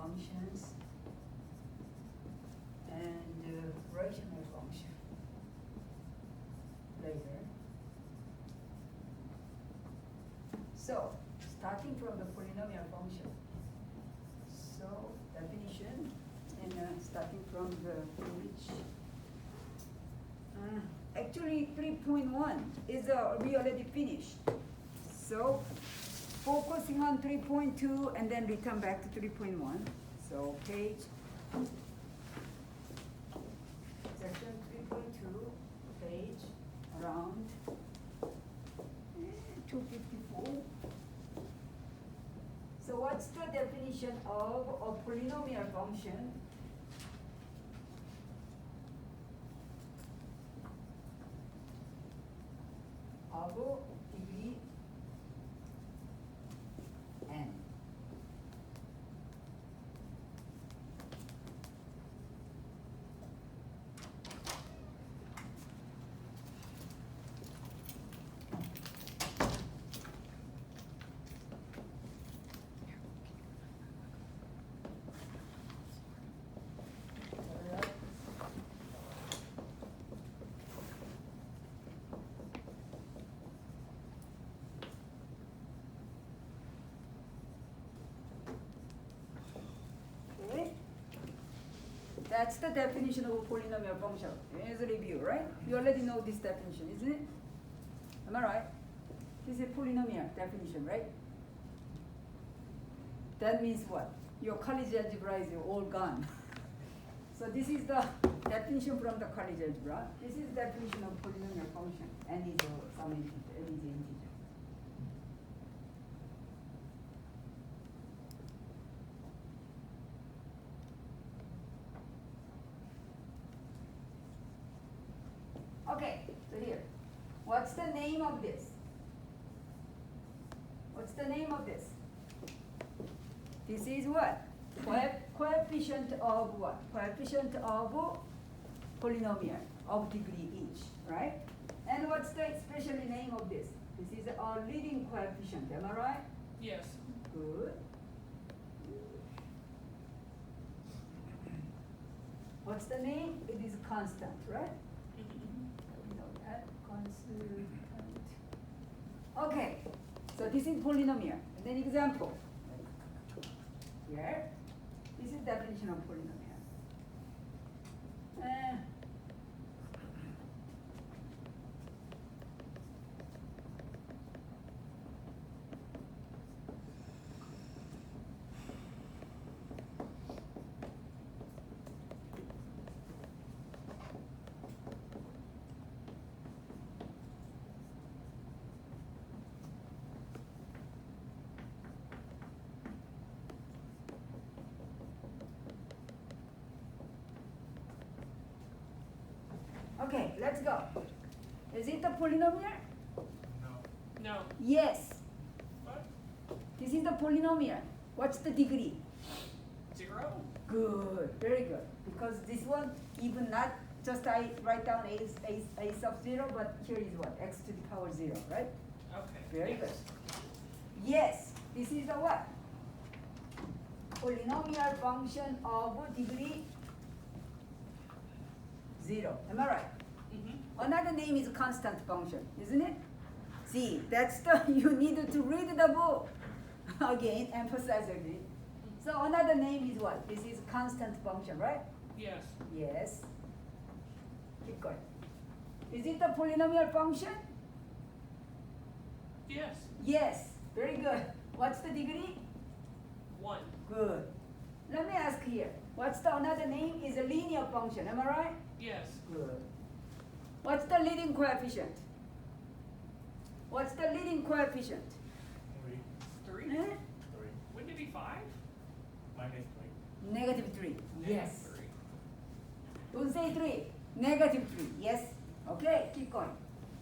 functions and rational function later. So, starting from the polynomial function. So, definition, and starting from the page. Actually, 3.1 is we already finished. So, focusing on 3.2 and then return back to 3.1. So, page, section 3.2, page around 254. So what's the definition of a polynomial function? Of degree n. That's the definition of a polynomial function. As a review, right? You already know this definition, isn't it? Am I right? This is a polynomial definition, right? That means what? Your college algebra is all gone. So this is the definition from the college algebra. This is the definition of polynomial function. N is a summation, N is an integer. Okay, so here, what's the name of this? What's the name of this? This is what? Coefficient of what? Coefficient of polynomial of degree each, right? And what's the special name of this? This is a leading coefficient, am I right? Yes. Good. What's the name? It is constant, right? Constant. Okay, so this is polynomial. And then example. Here, this is definition of polynomial. Okay, let's go. Is it a polynomial? No. Yes. What? This is the polynomial. What's the degree? 0. Good, very good. Because this one, even not just I write down a sub 0, but here is what? X to the power 0, right? Okay. Very yes. good. Yes, this is the what? Polynomial function of degree 0. Am I right? Mm-hmm. Another name is constant function, isn't it? See, that's the, you need to read the book. Again, emphasize again. So another name is what? This is constant function, right? Yes. Yes. Keep going. Is it a polynomial function? Yes. Yes. Very good. What's the degree? 1. Good. Let me ask here. What's the another name? Is a linear function. Am I right? Yes. Good. What's the leading coefficient? What's the leading coefficient? 3. Eh? 3. Wouldn't it be 5? Minus 3. Negative 3. Yes. 3. Don't say 3. Negative 3. Yes. Okay, keep going.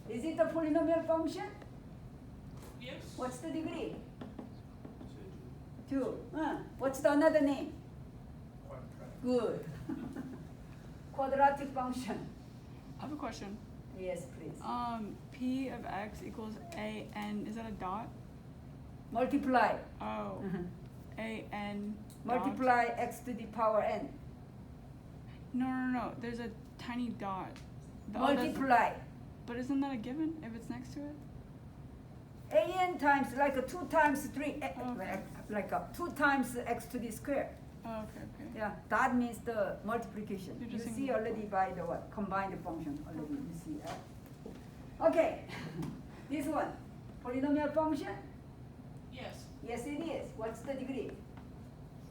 Is it a polynomial function? Yes. What's the degree? 2. What's the another name? Quadratic. Good. Quadratic function. I have a question. Yes, please. P of x equals a n. Is that a dot? Multiply. Oh. A n. Multiply x to the power n. No. There's a tiny dot. Oh, that's- Multiply. But isn't that a given if it's next to it? An times like a 2 times 3, Okay. like a 2 times x to the square. Oh, okay. Yeah, that means the multiplication. You're You just see saying- already by the what? Combined function already, you see that? Okay, this one, polynomial function? Yes. Yes, it is. What's the degree?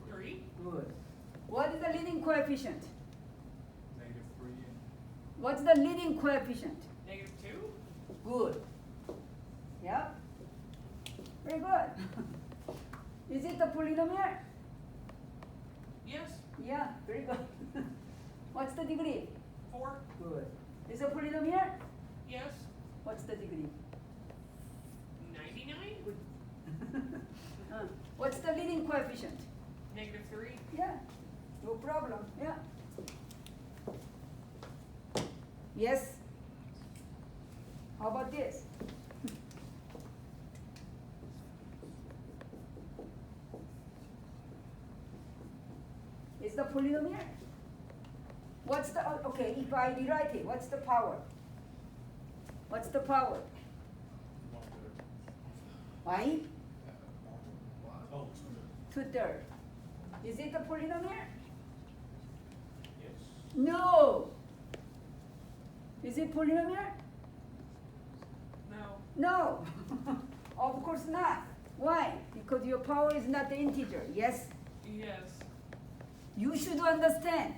3. Good. What is the leading coefficient? -3 and What's the leading coefficient? -2. Good. Yeah? Very good. Is it a polynomial? Yes. Yeah, very good. What's the degree? 4. Good. Is it a polynomial? Yes. What's the degree? 99. Good. What's the leading coefficient? -3. Yeah, no problem. Yeah. Yes. How about this? Is the polynomial? What's the okay? If I rewrite it, what's the power? What's the power? 1/3. Why? Oh, 2/3. Is it a polynomial? yes. No. Is it polynomial? No. No. Of course not. Why? Because your power is not the integer. Yes. Yes. You should understand.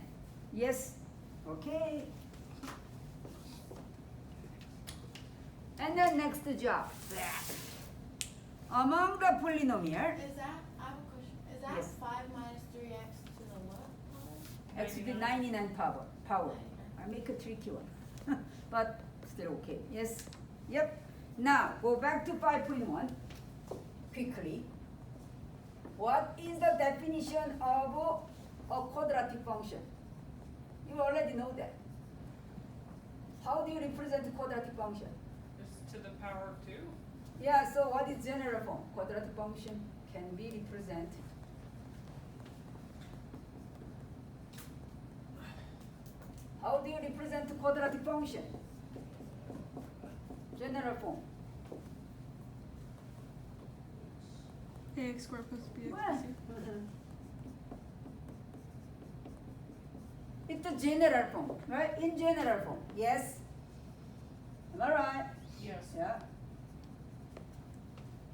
Yes. Okay. And then next job. Among the polynomial, Is that, I have a question, is that Yes. 5 minus 3x to the what power? x to the 99 power. 99. I make a tricky one. But still okay. Yes. Yep. Now go back to 5.1 quickly. What is the definition of a quadratic function? You already know that. How do you represent quadratic function? It's to the power of 2. Yeah, so what is general form? Quadratic function can be represented. How do you represent quadratic function? General form. Ax squared plus bx Well, plus c. it's the general form, right? In general form, yes. Am I right? Yes. Yeah.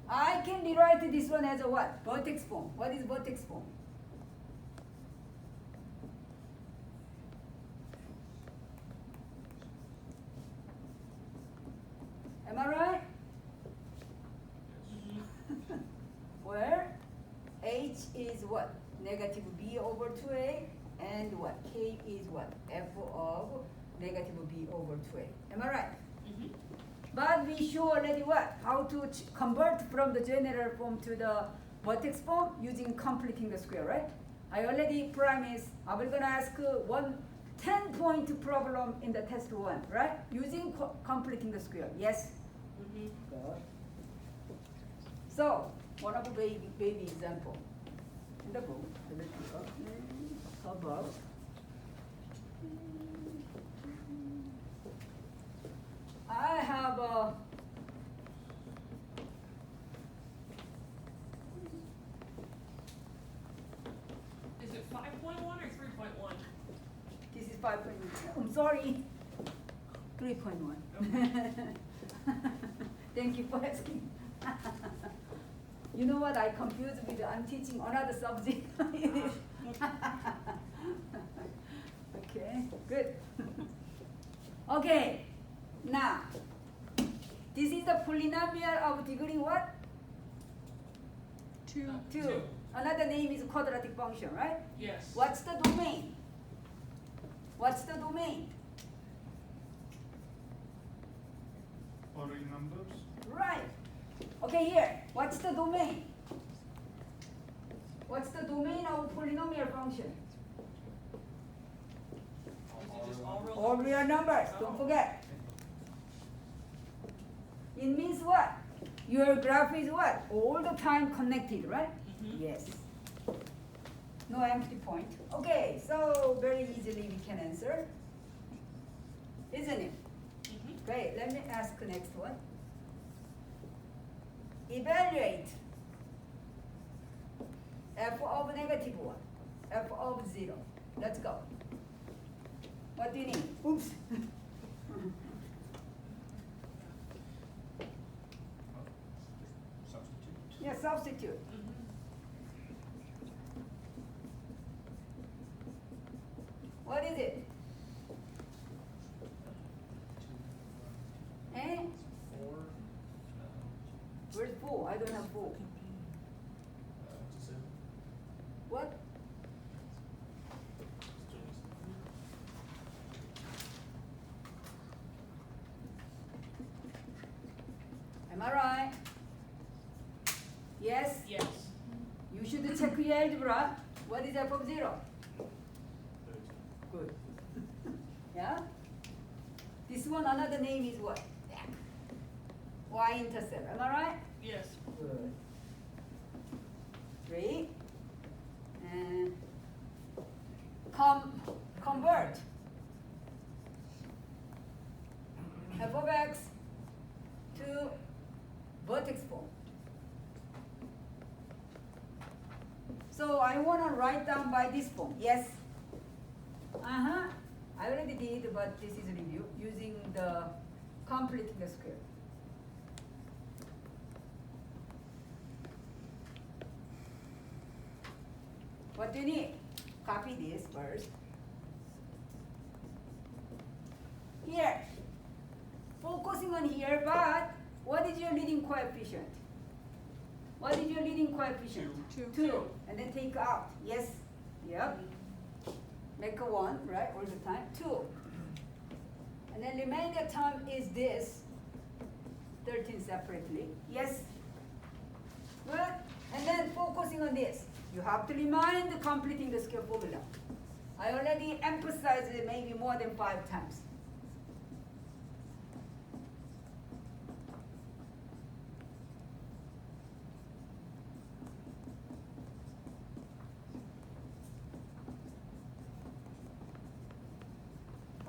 I can rewrite this one as a what? Vertex form. What is vertex form? Am I right? Where h is what? Negative b over 2a, and what? K is what? F of negative b over 2a. Am I right? Mm-hmm. But we show already what? How to convert from the general form to the vertex form using completing the square, right? I already promised I will gonna ask one 10-point problem in the test 1, right? Using completing the square. Yes? Mm-hmm. Good. So, one of the baby example in the book. Let me look up above. I have a Is it 5.1 or 3.1? this is 5.1. I'm sorry. 3.1. Thank you for asking. You know what? I confused with I'm teaching another subject. Okay, good. Okay, now this is the polynomial of degree what? 2. 2. Another name is quadratic function, right? Yes. What's the domain? What's the domain? Or in numbers? Right. Okay, here. What's the domain? What's the domain of polynomial function? Is it just all real All numbers? real numbers. Oh. Don't forget. It means what? Your graph is what? All the time connected, right? Mhm. Yes. No empty point. Okay, so very easily we can answer. Isn't it? Mhm. Great, let me ask the next one. Evaluate f of negative 1, f of 0. Let's go. What do you need? Oops. Substitute. Yeah, substitute. Mhm. What is it? Eh? 4. Where's 4? I don't have 4. 7. What? Am I right? Yes? Yes. You should check your algebra. What is f of 0? Good. Yeah? This one, another name is what? Y-intercept. Am I right? Yes. Good. 3. And convert f of x to vertex form. So I want to write down by this form. Yes? Uh-huh. I already did, but this is review using the completing the square. What do you need? Copy this first. Here. Focusing on here, but what is your leading coefficient? What is your leading coefficient? Two. 2. And then take out. Yes? Yep. Make a 1, right? All the time. 2. And then remainder term is this. 13 separately. Yes? Good? And then focusing on this. You have to remind the completing the square formula. I already emphasized it maybe more than 5 times.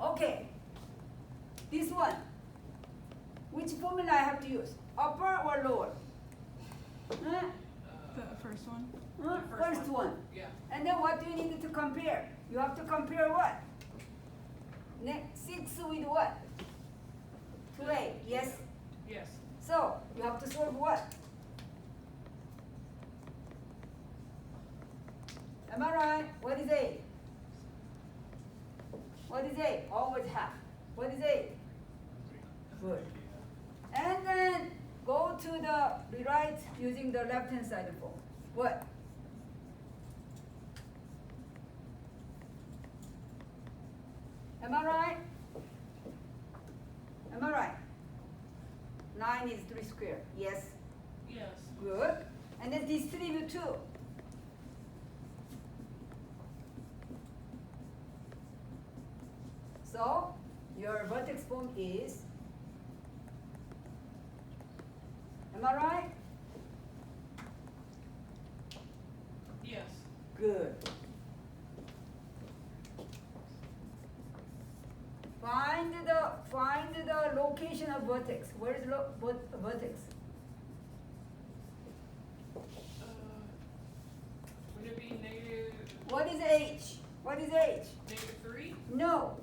Okay. This one. Which formula I have to use? Upper or lower? Huh? The first one. Huh? The First one. Yeah. And then what do you need to compare? You have to compare what? 6 with what? 2a, yes? Yes. So, you have to solve what? Am I right? What is a? What is a? Always half. What is a? Good. And then go to the rewrite using the left hand side form. What? Am I right? Am I right? 9 is 3 squared. Yes. Yes. Good. And then distribute 2. So your vertex form is, am I right? Yes. Good. Find the location of vertex. Where is vertex? Would it be negative? What is h? What is h? -3? No.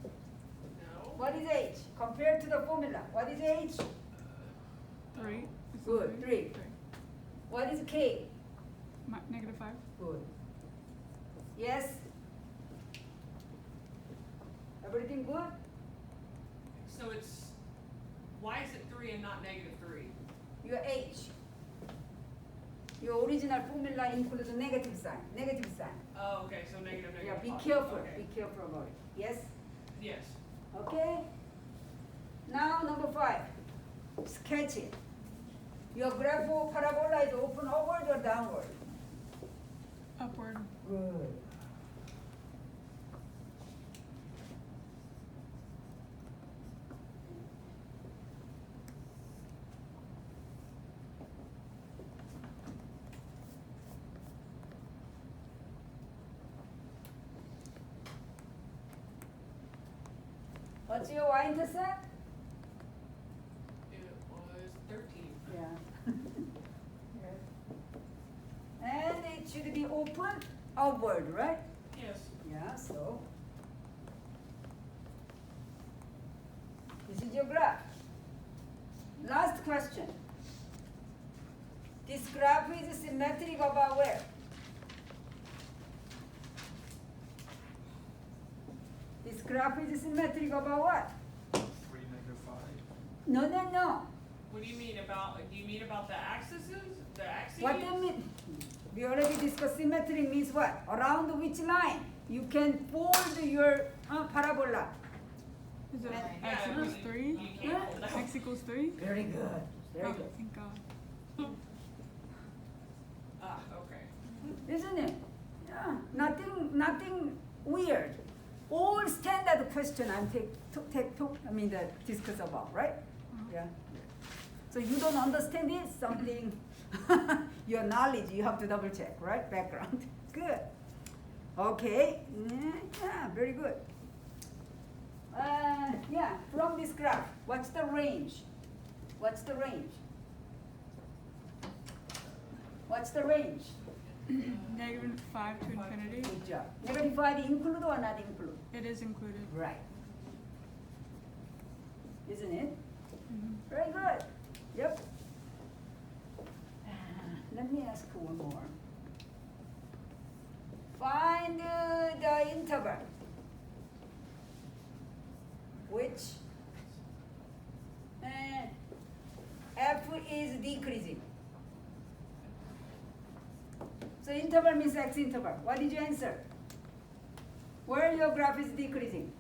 No. What is h? Compared to the formula. What is h? 3. Is it Good, 3. What is k? -5. Good. Yes? Everything good? So it's, why is it 3 and not -3? Your h. Your original formula includes a negative sign. Negative sign. Oh, okay, so negative, Yeah, negative. be positive. careful. Okay. Be careful about it. Yes? Yes. Okay? Now number 5. Sketch it. Your graph or parabola is open upward or downward? Upward. Good. What's your y-intercept? It was 13. Yeah. And it should be open upward, right? Yes. Yeah, so. This is your graph. Last question. This graph is symmetric about where? This graph is symmetric about what? 3, -5. No. What do you mean about? Do you mean about the axes? The axes? What do you mean? We already discussed symmetry means what? Around which line you can fold your parabola. Is it Yeah, x equals 3? You can't hold that. X equals 3? Very good. Very Oh, good. thank God. Ah, okay. Isn't it? Yeah. Nothing weird. All standard question I'm discuss about, right? Yeah. So you don't understand it, something, your knowledge, you have to double check, right? Background. Good. Okay. Yeah, very good. Yeah, from this graph, what's the range? What's the range? What's the range? -5 to infinity. Good job. -5 include or not include? It is included. Right. Isn't it? Mhm. Very good. Yep. Let me ask one more. Find the interval which f is decreasing. So interval means x interval. What did you answer? Where your graph is decreasing?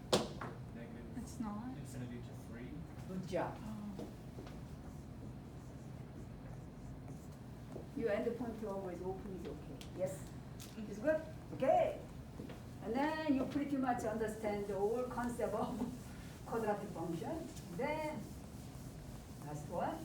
It's not. Infinity to 3. Good job. Oh. Your endpoint always open is okay. Yes? It's good? Okay. And then you pretty much understand the whole concept of quadratic function. Then, last one.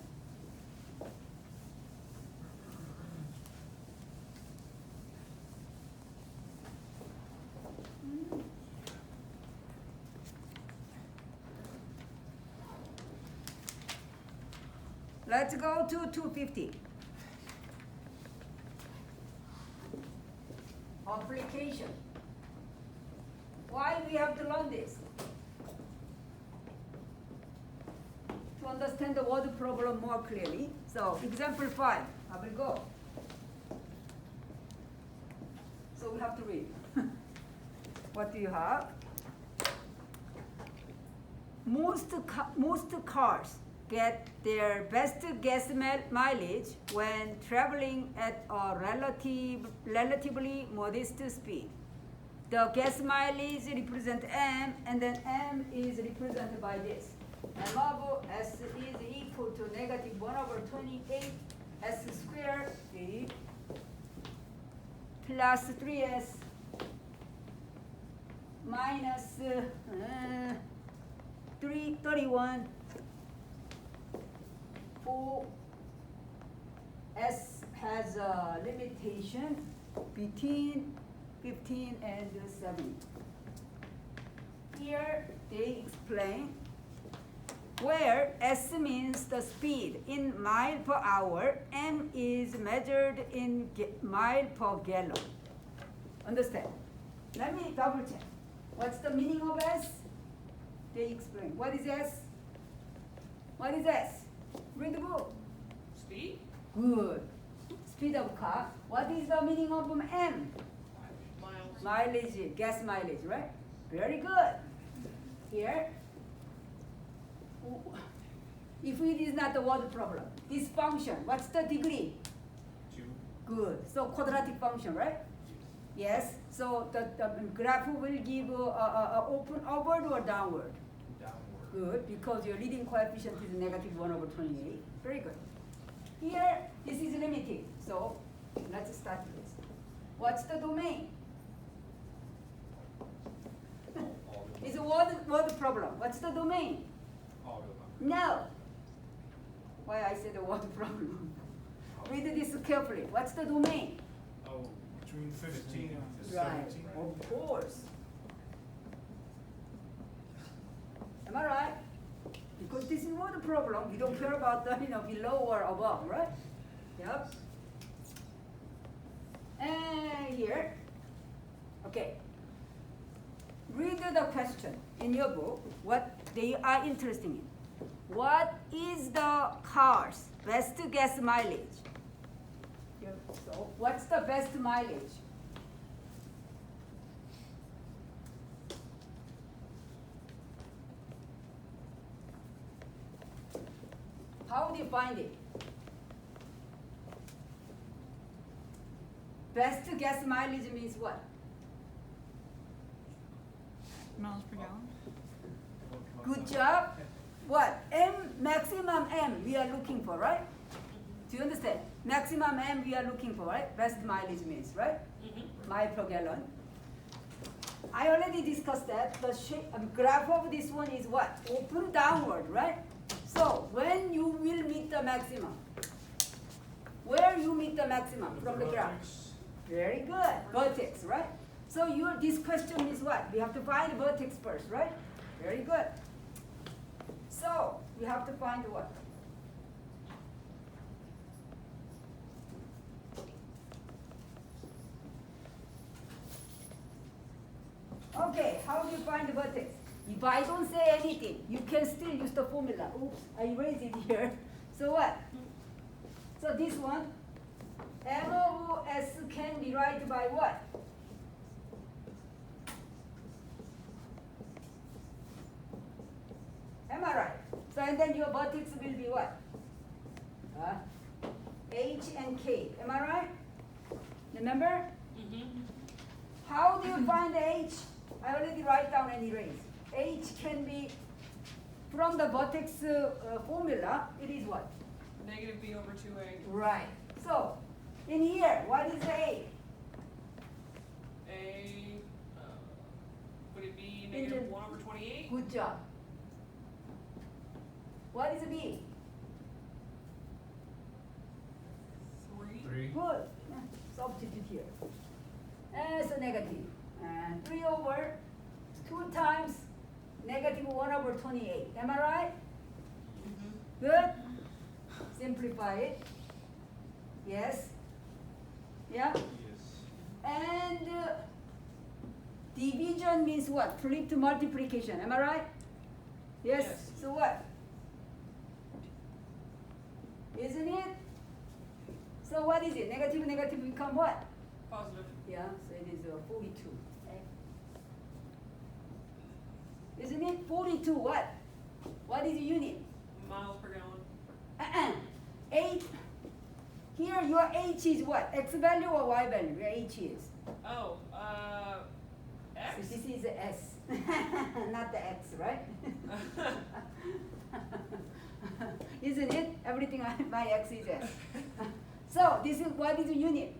Let's go to 250. Application. Why we have to learn this? To understand the word problem more clearly. So example 5, I will go. So we have to read. What do you have? Most cars get their best gas mileage when traveling at a relatively modest speed. The gas mileage represents m, and then m is represented by this. M of s is equal to -1/28 s squared plus 3s minus 331 for s has a limitation between 15 and 70. Here they explain where s means the speed in mile per hour, m is measured in mile per gallon. Understand? Let me double check. What's the meaning of s? They explain. What is s? What is s? Read the book. Speed? Good. Speed of car. What is the meaning of m? Miles. Mileage, gas mileage, right? Very good. Here, if it is not the word problem, this function, what's the degree? 2. Good. So quadratic function, right? Yes. So the graph will give open upward or downward? Downward. Good, because your leading coefficient is -1/28. Very good. Here, this is limited. So let's start with this. What's the domain? It's a word problem. What's the domain? All of them. No. Why I said the word problem? Read this carefully. What's the domain? Oh, between 15 to Right. 17. Of course. Am I right? Because this is not a problem. We don't care about the below or above, right? Yep. And here, okay. Read the question in your book. What they are interested in. What is the car's best gas mileage? So, what's the best mileage? How do you find it? Best gas mileage means what? Miles per gallon. Good job. What? M, maximum M we are looking for, right? Do you understand? Maximum M we are looking for, right? Best mileage means, right? Mm-hmm. Mile per gallon. I already discussed that. The graph of this one is what? Open downward, right? So when you will meet the maximum? Where you meet the maximum from the graph? Very good. Vertex, right? So this question is what? We have to find vertex first, right? Very good. So we have to find what? Okay, how do you find the vertex? If I don't say anything, you can still use the formula. Oops, I erased it here. So what? So this one, M of S can be divided by what? Am I right? So and then your vertex will be what? H and K. Am I right? Remember? Mm-hmm. How do you find H? I already write down and erase. H can be, from the vertex formula, it is what? Negative B over 2A. Right. So, in here, what is the A? A, would it be In negative the- 1 over 28? Good job. What is B? 3. 3. Good. Substitute here. And so negative. And 3 over 2 times negative 1 over 28. Am I right? Mm-hmm. Good. Simplify it. Yes. Yeah. Yes. And division means what? Flipped multiplication. Am I right? Yes. Yes. So what? Isn't it? So what is it? Negative, negative become what? Positive. Yeah. So it is 42. Isn't it? 42 what? What is the unit? Miles per gallon. 8. Here your H is what? X value or Y value? Your H is. Oh, X? So this is the S, not the X, right? Isn't it? Everything my X is S. So this is what is the unit?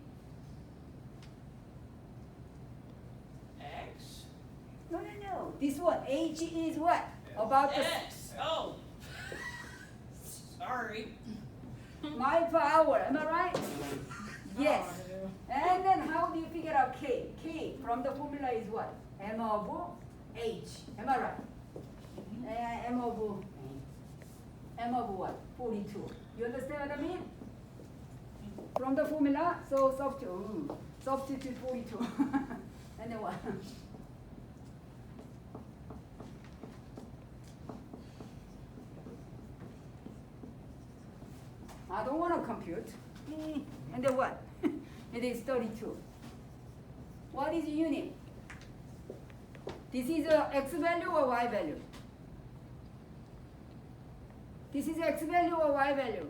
X? No. This one H is what? About the X. Oh. Sorry. mile per hour. Am I right? Yes. And then how do you figure out K? K from the formula is what? M of H. Am I right? M of what? 42. You understand what I mean? From the formula, so substitute 42. And then what? I don't want to compute. And then what? It is 32. What is the unit? This is a X value or Y value? This is X value or Y value?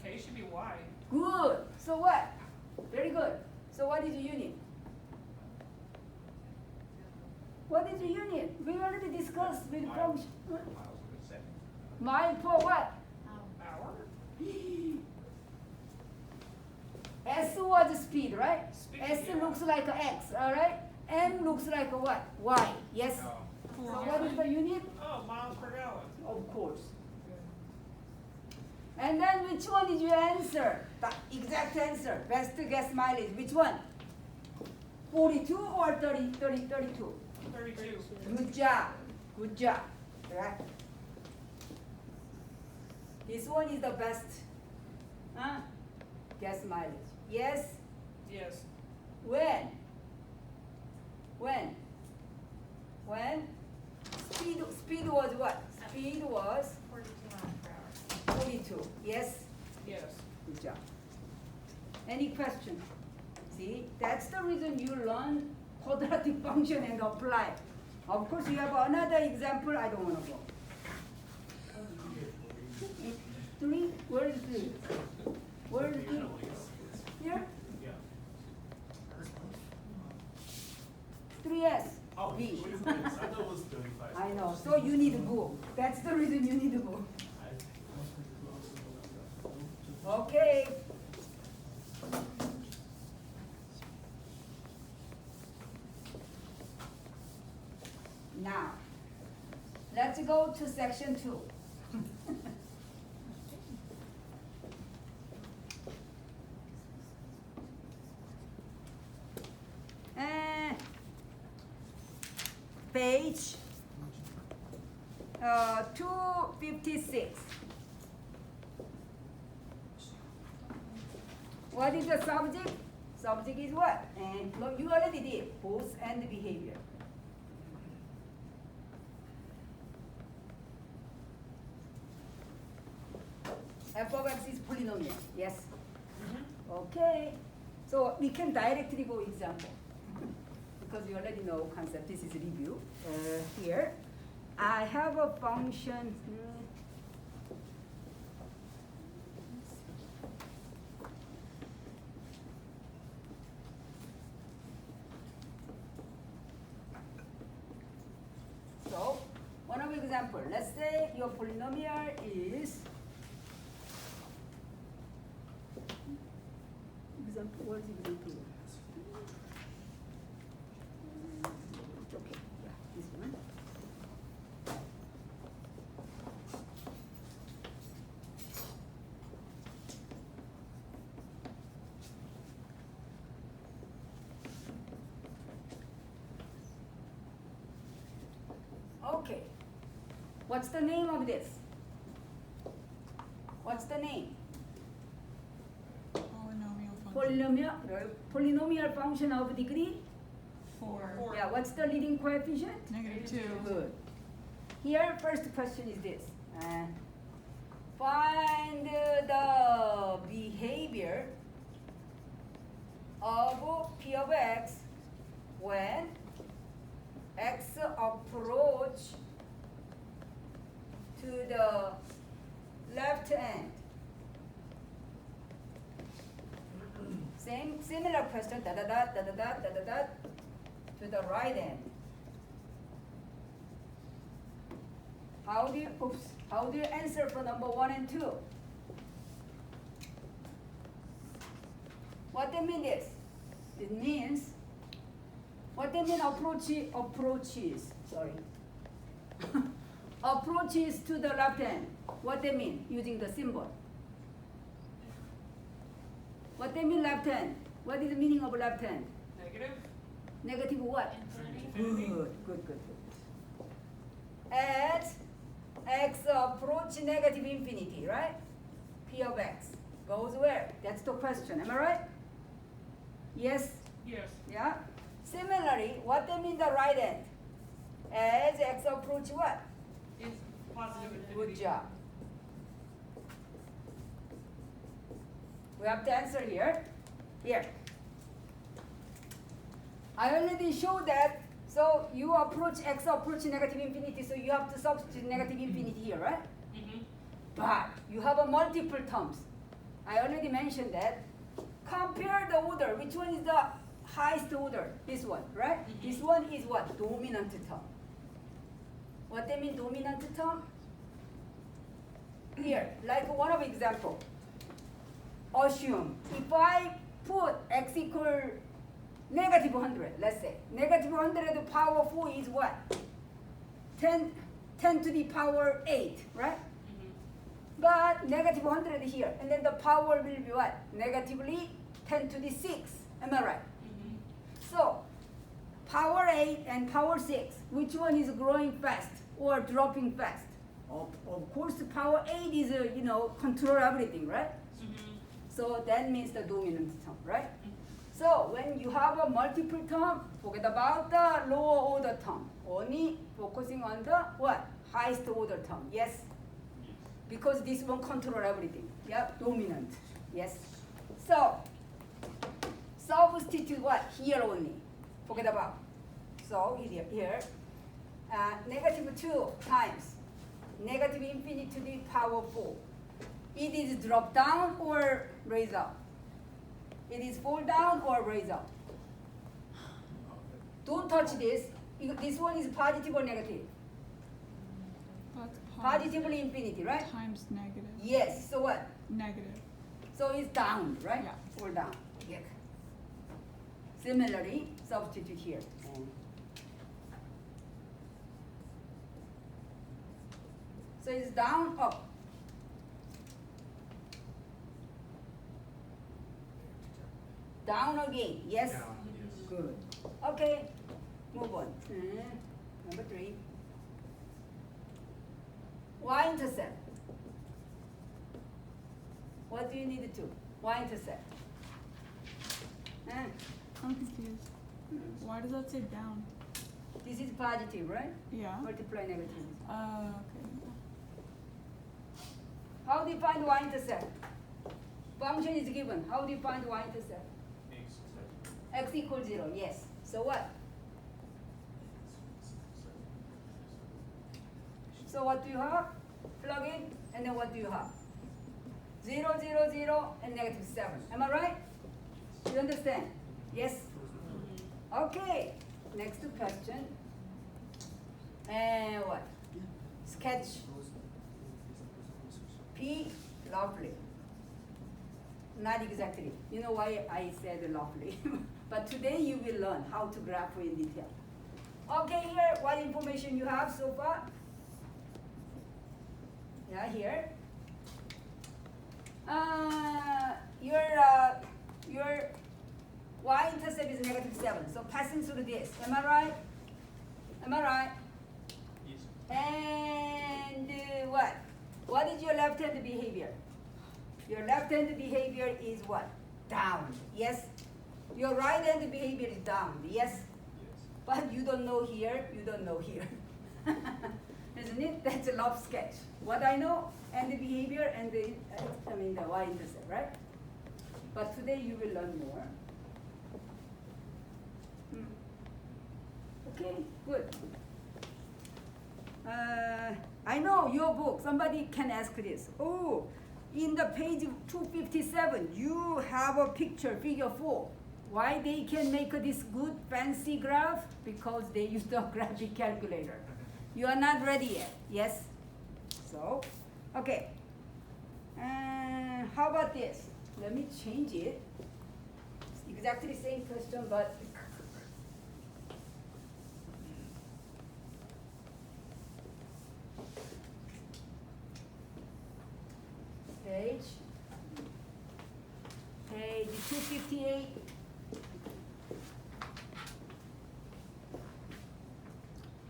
K should be Y. Good. So what? Very good. So what is the unit? What is the unit? We already discussed with Mile. function. Miles per second. Mile per what? Hour? S was speed, right? Speed, S yeah. looks like a X, all right? M looks like a what? Y. Yes. Oh. So what is the unit? Oh, miles per gallon. Of course. And then which one is your answer? The exact answer. Best guess mileage. Which one? 42 or 32? 32. Good job. Good job. right? This one is the best, gas mileage. Yes? Yes. When? When? When? Speed was what? Speed was 42 miles per hour. 42. Yes? Yes. Good job. Any question? See, that's the reason you learn quadratic function and apply. Of course, you have another example. I don't want to go. 3? Where is 3? Where is 3? Here? Yeah. 3s. Oh, B. which is this? I thought it was 35. I know. So you need to go. That's the reason you need to go. Okay. Now, let's go to section 2. Page 256. What is the subject? Subject is what? And look, you already did force and behavior. F of x is polynomial. Yes. Okay. So we can directly go example because you already know concept. This is review. Here, I have a function. So, one of example. Let's say your polynomial is. Example, what is example? Okay, yeah, this one. Okay, what's the name of this? What's the name? Polynomial function of degree? 4. Four. Yeah, what's the leading coefficient? -2. Good. Here, first question is this. Find the behavior of P of x when x approach to the left end. Similar question, da da da da da da da da da, to the right end. How do you answer for number 1 and 2? What they mean is, it means, what they mean approaches, sorry. Approaches to the left hand. What they mean, using the symbol. What they mean left hand? What is the meaning of left hand? Negative. Negative what? Infinity. Good. As x approach negative infinity, right? P of x goes where? That's the question, am I right? Yes? Yes. Yeah? Similarly, what they mean the right end? As x approach what? It's positive infinity. Good job. We have to answer here. Here. I already showed that. So you approach x approach negative infinity, so you have to substitute negative infinity here, right? Mm-hmm. But you have a multiple terms. I already mentioned that. Compare the order. Which one is the highest order? This one, right? Mhm. This one is what? Dominant term. What they mean dominant term? Here, like one of example. Assume if I put x equal negative 100, let's say. Negative 100 power 4 is what? 10 to the power 8, right? Mm-hmm. But negative 100 here, and then the power will be what? Negatively 10 to the 6, am I right? Mm-hmm. So, power 8 and power 6, which one is growing fast? or dropping fast? Of course, power 8 is, control everything, right? Mm-hmm. So that means the dominant term, right? So when you have a multiple term, forget about the lower order term. Only focusing on the what? Highest order term. Yes? Because this one control everything. Yep, dominant. Yes? So, substitute what? Here only. Forget about. So, here. Negative 2 times negative infinity to the power 4. It is drop down or raise up? It is fall down or raise up? Don't touch this. This one is positive or negative? That's Positively infinity, right? times negative. Yes. So what? Negative. So it's down, right? Yeah. Fall down. Yeah. Similarly, substitute here. So it's down, up. Down again. Yes? Down, yes. Good. Okay. Move on. Number 3. Y-intercept. What do you need to? Y-intercept. I'm confused. Why does that say down? This is positive, right? Yeah. Multiply negative. Okay. How do you find y-intercept? Function is given. How do you find y-intercept? X equals 0, yes. So what? So what do you have? Plug in, and then what do you have? 0, 0, 0, and negative 7. Am I right? You understand? Yes? Okay. Next question. And what? Sketch. P, lovely. Not exactly. You know why I said lovely? But today you will learn how to graph in detail. Okay, here, what information you have so far? Yeah, here. Your y-intercept is negative 7. So passing through this. Am I right? Am I right? Yes. And what? What is your left-hand behavior? Your left-hand behavior is what? Down. Yes? Your right-hand behavior is down. Yes? But you don't know here, you don't know here. Isn't it? That's a rough sketch. What I know, and the behavior, and the y-intercept, right? But today you will learn more. Okay, good. I know your book, somebody can ask this. Oh, in the page 257, you have a picture, figure 4. Why they can make this good fancy graph? Because they use the graphic calculator. You are not ready yet, yes? So, okay. How about this? Let me change it. It's exactly the same question, but page 258.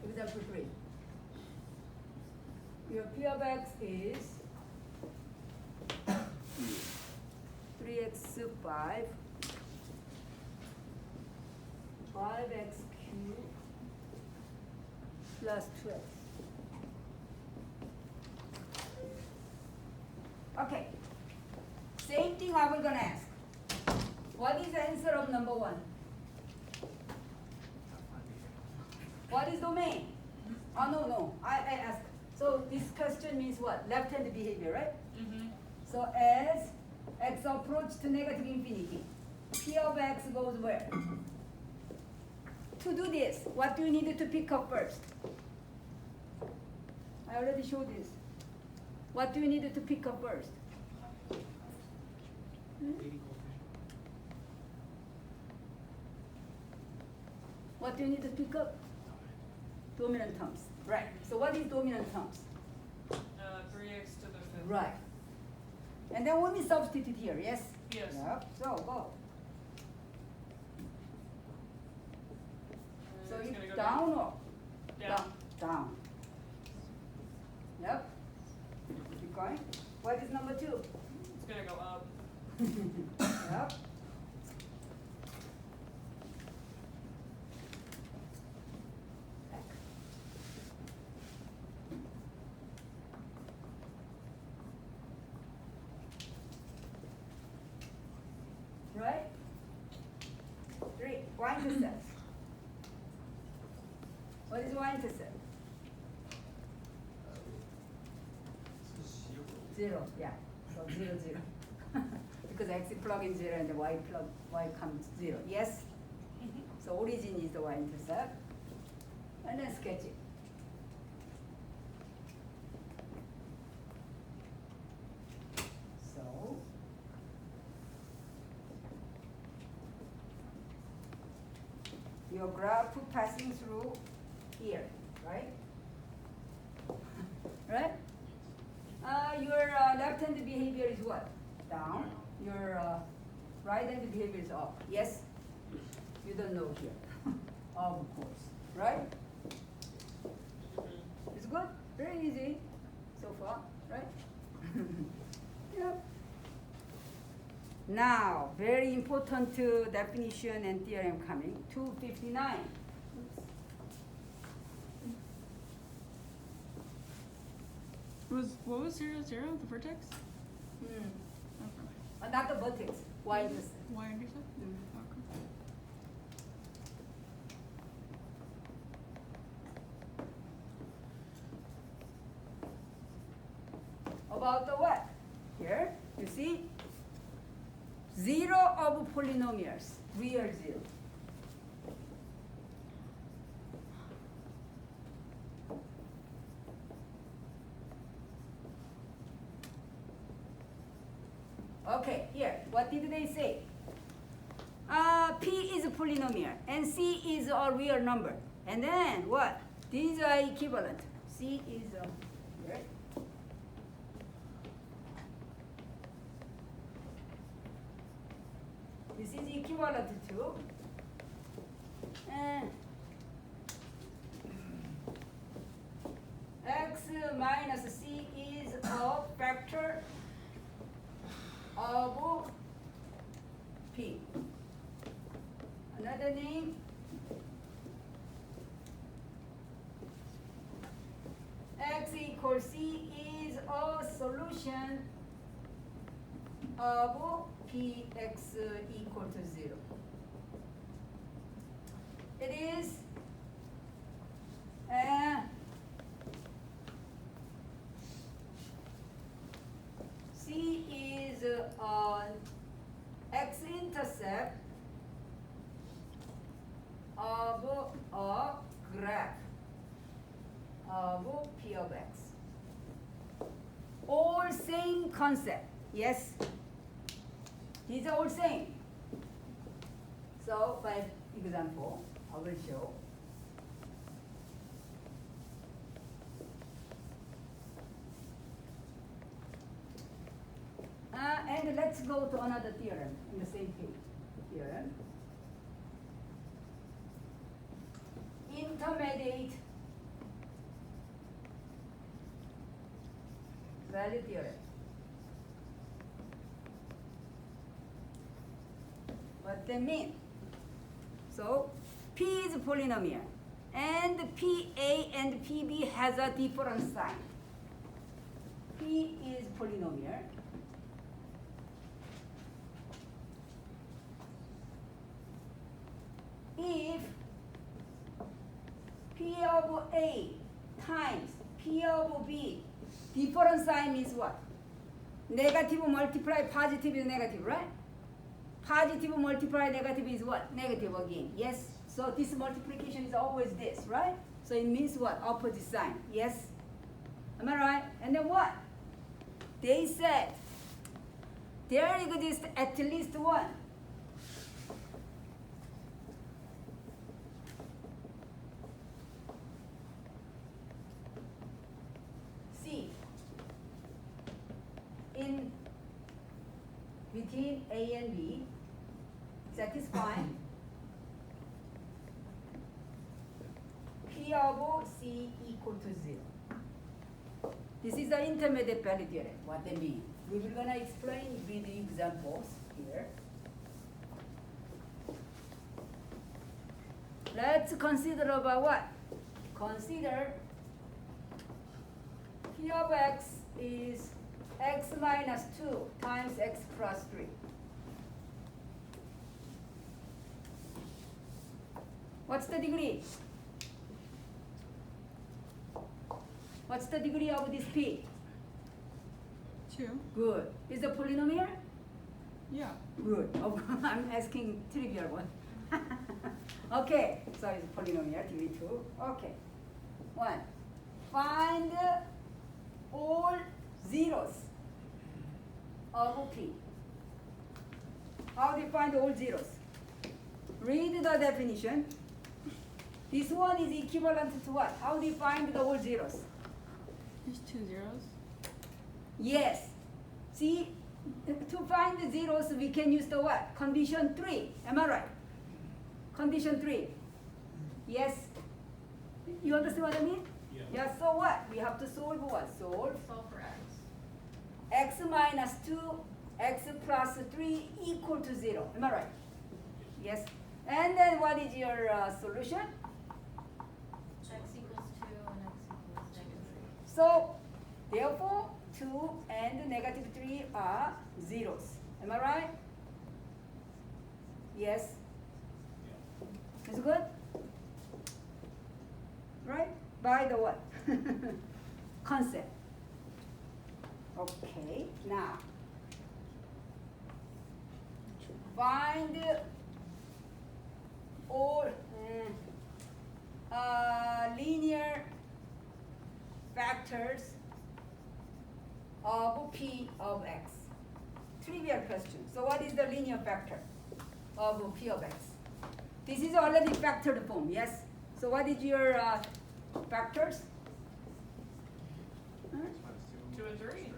Example 3. Your P of x is 3x 5, 5x cubed plus 12. Okay. Same thing I will gonna ask. What is the answer of number 1? What is domain? Oh, no. I asked. So this question means what? Left-hand behavior, right? Mm-hmm. So as x approach to negative infinity, P of x goes where? To do this, what do you need to pick up first? I already showed this. What do you need to pick up first? What do you need to pick up? Dominant terms. Right. So what is dominant terms? 3x to the 5th. Right. And then only substitute here, yes? Yes. Yep. So go. So It's it's gonna go down or? Down. Down. Yep. Keep going. What is number 2? It's gonna go up. Yep. Right? 3. Y-intercept. What is Y-intercept? Zero, yeah. So 0, 0. Because X plug in 0 and the Y comes 0. Yes? So origin is the Y-intercept. And then sketch it. So your graph passing through here, right? Right? Your left-hand behavior is what? Down. Your right-hand behavior is up. Yes? You don't know here. Of course. Right? It's good? Very easy so far, right? Yep. Now, very important definition and theorem coming. 259. What was 0, 0? The vertex? Hmm. Okay. Not the vertex. Y-intercept. Y-intercept? Mm. Okay. About the what? Here, you see? 0 of polynomials, real 0. Okay, here, what did they say? P is a polynomial, and C is a real number. And then what? These are equivalent. C is a, here. This is equivalent to X minus C is a factor of P. Another name, X equals C is a solution of Px equal to 0. It is C is an x-intercept of a graph of P of X. All same concept, yes? These are all same. So, by example, I will show. And let's go to another theorem in the same page. Theorem. Intermediate value theorem. What they mean? So P is a polynomial, and PA and PB has a different sign. P is polynomial. If P of A times P of B, different sign means what? Negative multiply positive is negative, right? Positive multiply negative is what? Negative again, yes? So this multiplication is always this, right? So it means what? Opposite sign, yes? Am I right? And then what? They said there exists at least one. C in between A and B satisfying P of C equal to 0. This is the intermediate value theorem. What they mean? We will gonna explain with the examples here. Let's consider about what? Consider P of x is x minus 2 times x plus 3. What's the degree? What's the degree of this P? 2. Good. Is a polynomial? Yeah. Good. Oh, I'm asking trivial one. Okay, so it's polynomial, degree 2. Okay. 1. Find all zeros of P. How do you find all zeros? Read the definition. This one is equivalent to what? How do you find the all zeros? There's 2 zeros. Yes. See, to find the zeros, we can use the what? Condition 3. Am I right? Condition 3. Yes. You understand what I mean? Yeah. Yeah, so what? We have to solve what? Solve Solve for x. x minus 2, x plus 3 equal to 0. Am I right? Yes. And then what is your solution? X equals 2 and x equals -3. So, therefore, 2 and negative 3 are zeros. Am I right? Yes. It's good? Right? By the what? Concept. Okay, now. Find all linear factors of P of x. Trivial question. So what is the linear factor of P of x? This is already factored form, yes? So what is your factors? Huh? 2 and 3.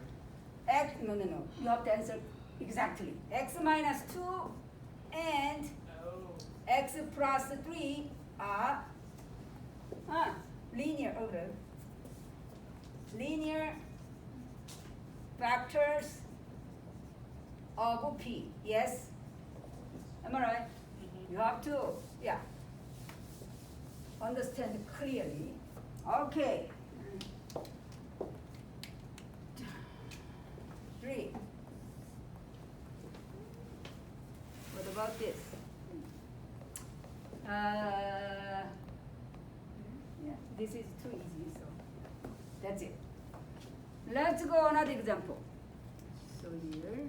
X, no. You have to answer exactly. X minus 2 and Oh. x plus 3 are linear, okay. Linear factors of P, yes? Am I right? You have to, yeah, understand clearly. Okay. 3. What about this? Yeah, this is too easy, so that's it. Let's go another example. So here,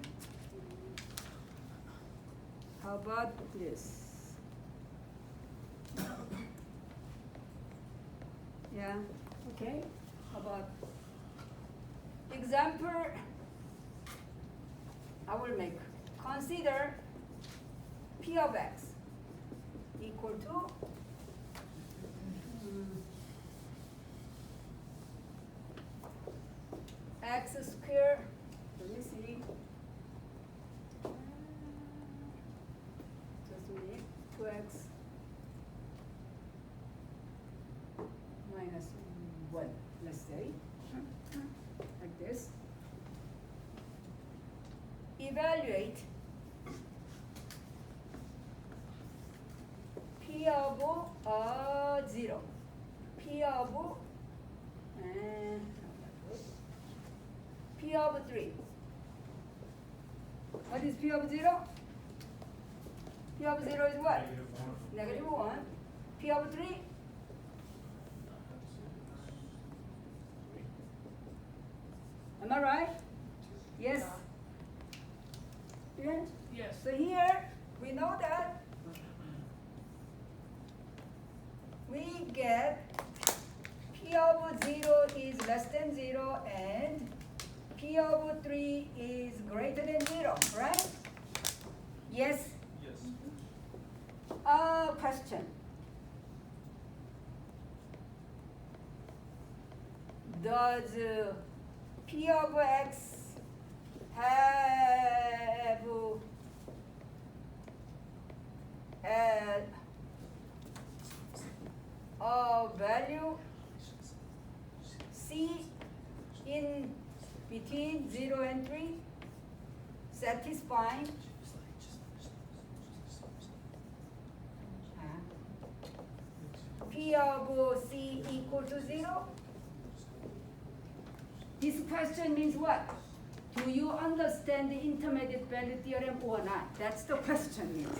how about this? Yeah, okay. How about example? I will make. Consider P of x equal to x squared. Let me see. Just a minute. 2x minus 1. Let's say like this. Evaluate P of 0. P of P of 3. What is P of 0? P of 0 is what? -1. -1. P of 3? Am I right? Yes? Yeah? Yes. So here, we know that we get P of 0 is less than 0 and P of 3 is greater than 0, right? Yes? Yes. Question. Does P of x have a value C in between 0 and 3 satisfying P of C equal to 0? This question means what? Do you understand the intermediate value theorem or not? That's the question means.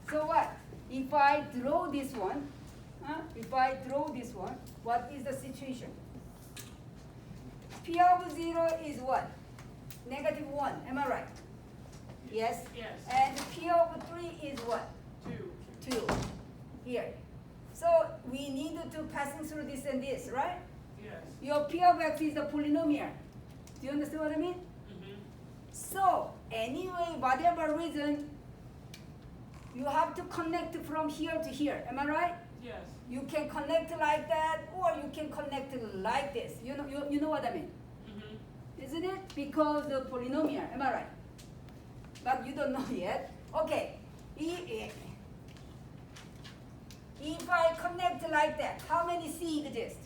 So what? If I draw this one, what is the situation? P of 0 is what? Negative 1, am I right? Yes? Yes. And P of 3 is what? 2. 2, here. So we need to passing through this and this, right? Yes. Your P of x is a polynomial. Do you understand what I mean? Mm-hmm. So anyway, whatever reason, you have to connect from here to here. Am I right? Yes. You can connect like that, or you can connect like this. You know what I mean, Mm-hmm. isn't it? Because the polynomial. Am I right? But you don't know yet. Okay. If I connect like that, how many C exist?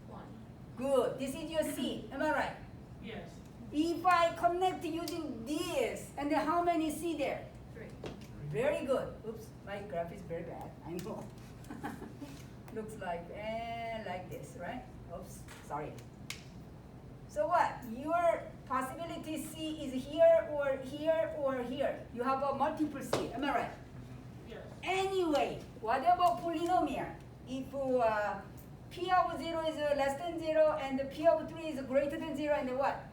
1. Good. This is your C. Am I right? Yes. If I connect using this, and then how many C there? 3. Very good. Oops, my graph is very bad. I know. Looks like this, right? Oops, sorry. So what? Your possibility C is here or here or here. You have a multiple C. Am I right? Yes. Anyway, whatever polynomial, if P of 0 is less than 0 and P of 3 is greater than 0, and what?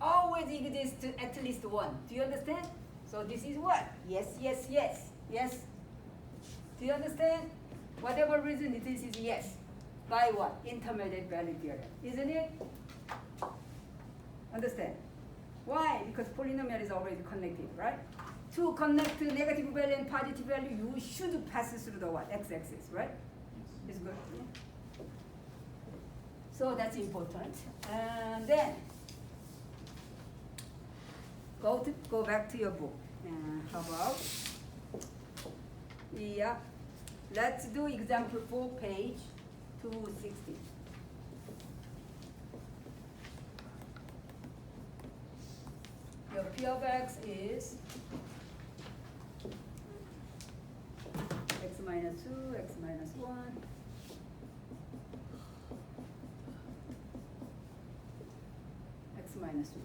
Always exists at least 1. Do you understand? So this is what? Yes, yes, yes. Yes? Do you understand? Whatever reason it is yes. By what? Intermediate value theorem. Isn't it? Understand? Why? Because polynomial is already connected, right? To connect to negative value and positive value, you should pass through the what? X-axis, right? It's good. Yeah? So that's important. And then go back to your book. How about? Yeah. Let's do example 4, page 260. Your P of x is x minus 2, x minus 1. X minus 3.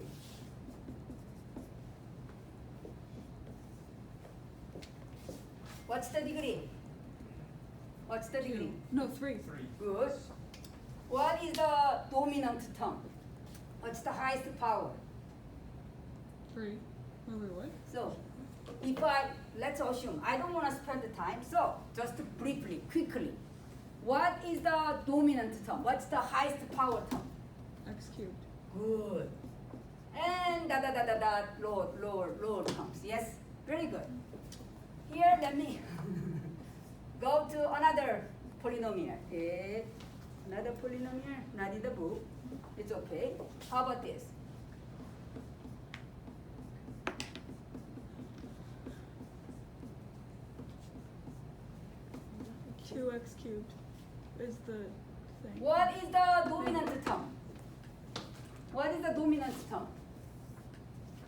What's the degree? What's the degree? No, 3. 3. Good. What is the dominant term? What's the highest power? 3. Wait, what? So, let's assume, I don't want to spend the time, so just briefly, quickly. What is the dominant term? What's the highest power term? X cubed. Good. And lower terms. Yes? Very good. Here, let me go to another polynomial. Okay. Another polynomial, not in the book. It's okay. How about this? X cubed is the thing. What is the dominant term? What is the dominant term?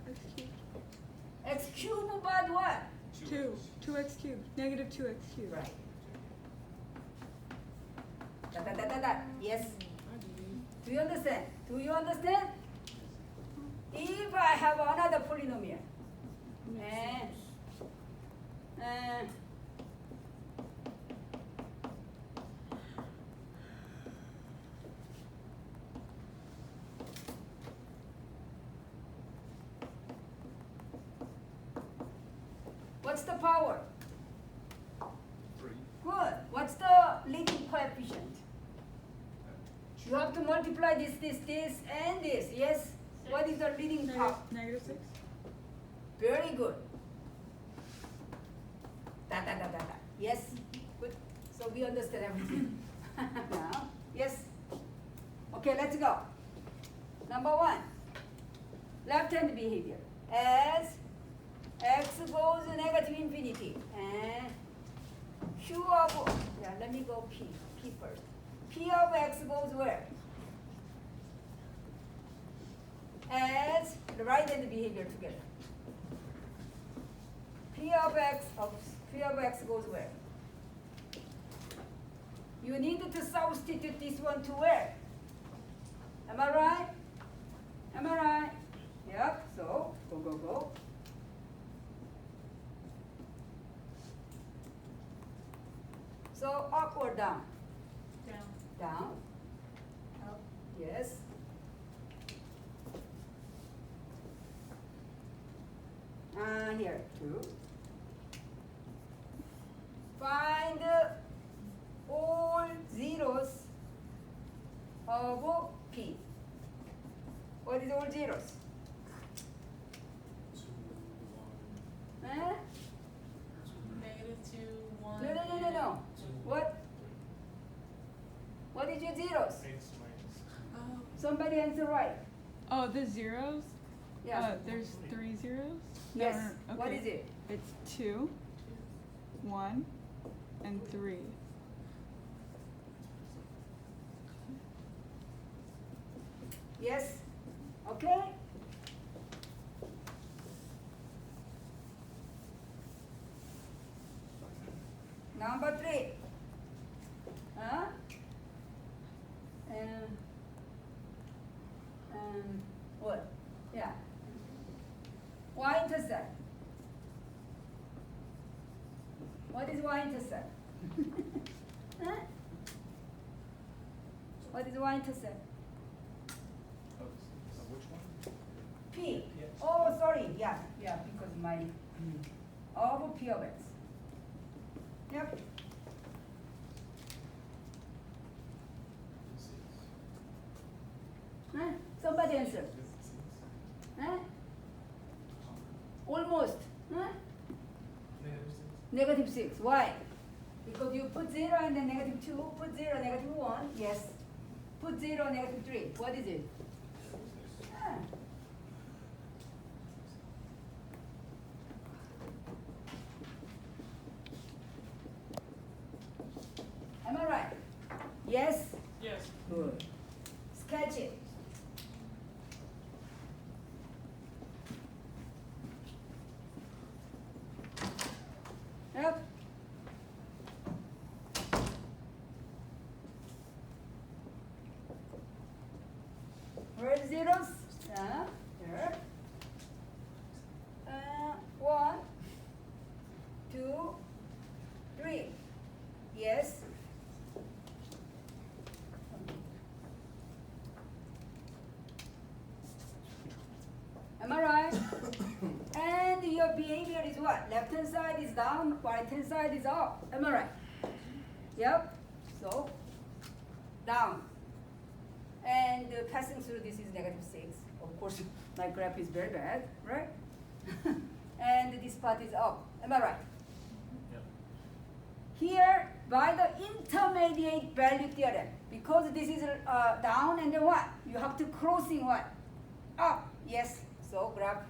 X cubed. X cubed, but what? 2. 2x cubed. Negative 2x cubed. Right. Yes. Do you understand? Do you understand? If I have another polynomial, what's the power? 3. Good. What's the leading coefficient? You have to multiply this, and this. Yes? What is the leading power? Negative 6. Very good. Yes? Good. So we understand everything. Now, yes? Okay, let's go. Number 1. Left-hand behavior. As x goes negative infinity, and Q of, let me go P first. P of x goes where? the right hand behavior together. P of x goes where? You need to substitute this one to where? Am I right? Am I right? Yep, so go. So up or down? Down. Down. Up, yes. Here, 2. Find all zeros of P. What is all zeros? 2, 1, Eh? -2, 1. No. What? What is your zeros? X minus Oh. Somebody answer right. Oh, the zeros? Yeah. There's 3 zeros? Yes. No, What okay. is it? It's 2, 1, and 3. Yes. Okay. Number 3. Huh? What? Yeah. Y-intercept. What is y-intercept? Huh? What is y-intercept? which one? P. Yes. Oh, sorry. Yeah, because my of P of x. Yep. Huh? Somebody answer. Huh? Almost. Huh? -6. Why? Because you put 0 and then -2, put 0, -1. Yes. Put 0, -3. What is it? Ah. Am I right? Yes? Yes. Good. Sketch it. Yep. Where are the zeros? Here. 1, 2, 3. Yes. Am I right? And your behavior is what? Left hand side is down, right hand side is up. Am I right? Yep. So, down. And passing through this is -6. Of course, my graph is very bad, right? And this part is up. Am I right? Yep. Here, by the intermediate value theorem, because this is down and then what? You have to crossing what? Up. Yes. So graph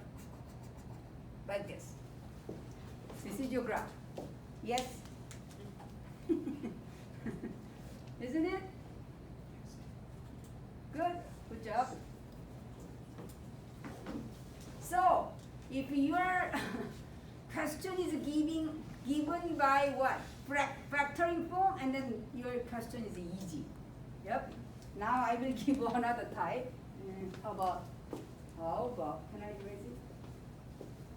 like this. This is your graph. Yes? Isn't it? Good. Good job. So, if your question is given by what? Factoring form, and then your question is easy. Yep. Now I will give another type. How about, can I erase it?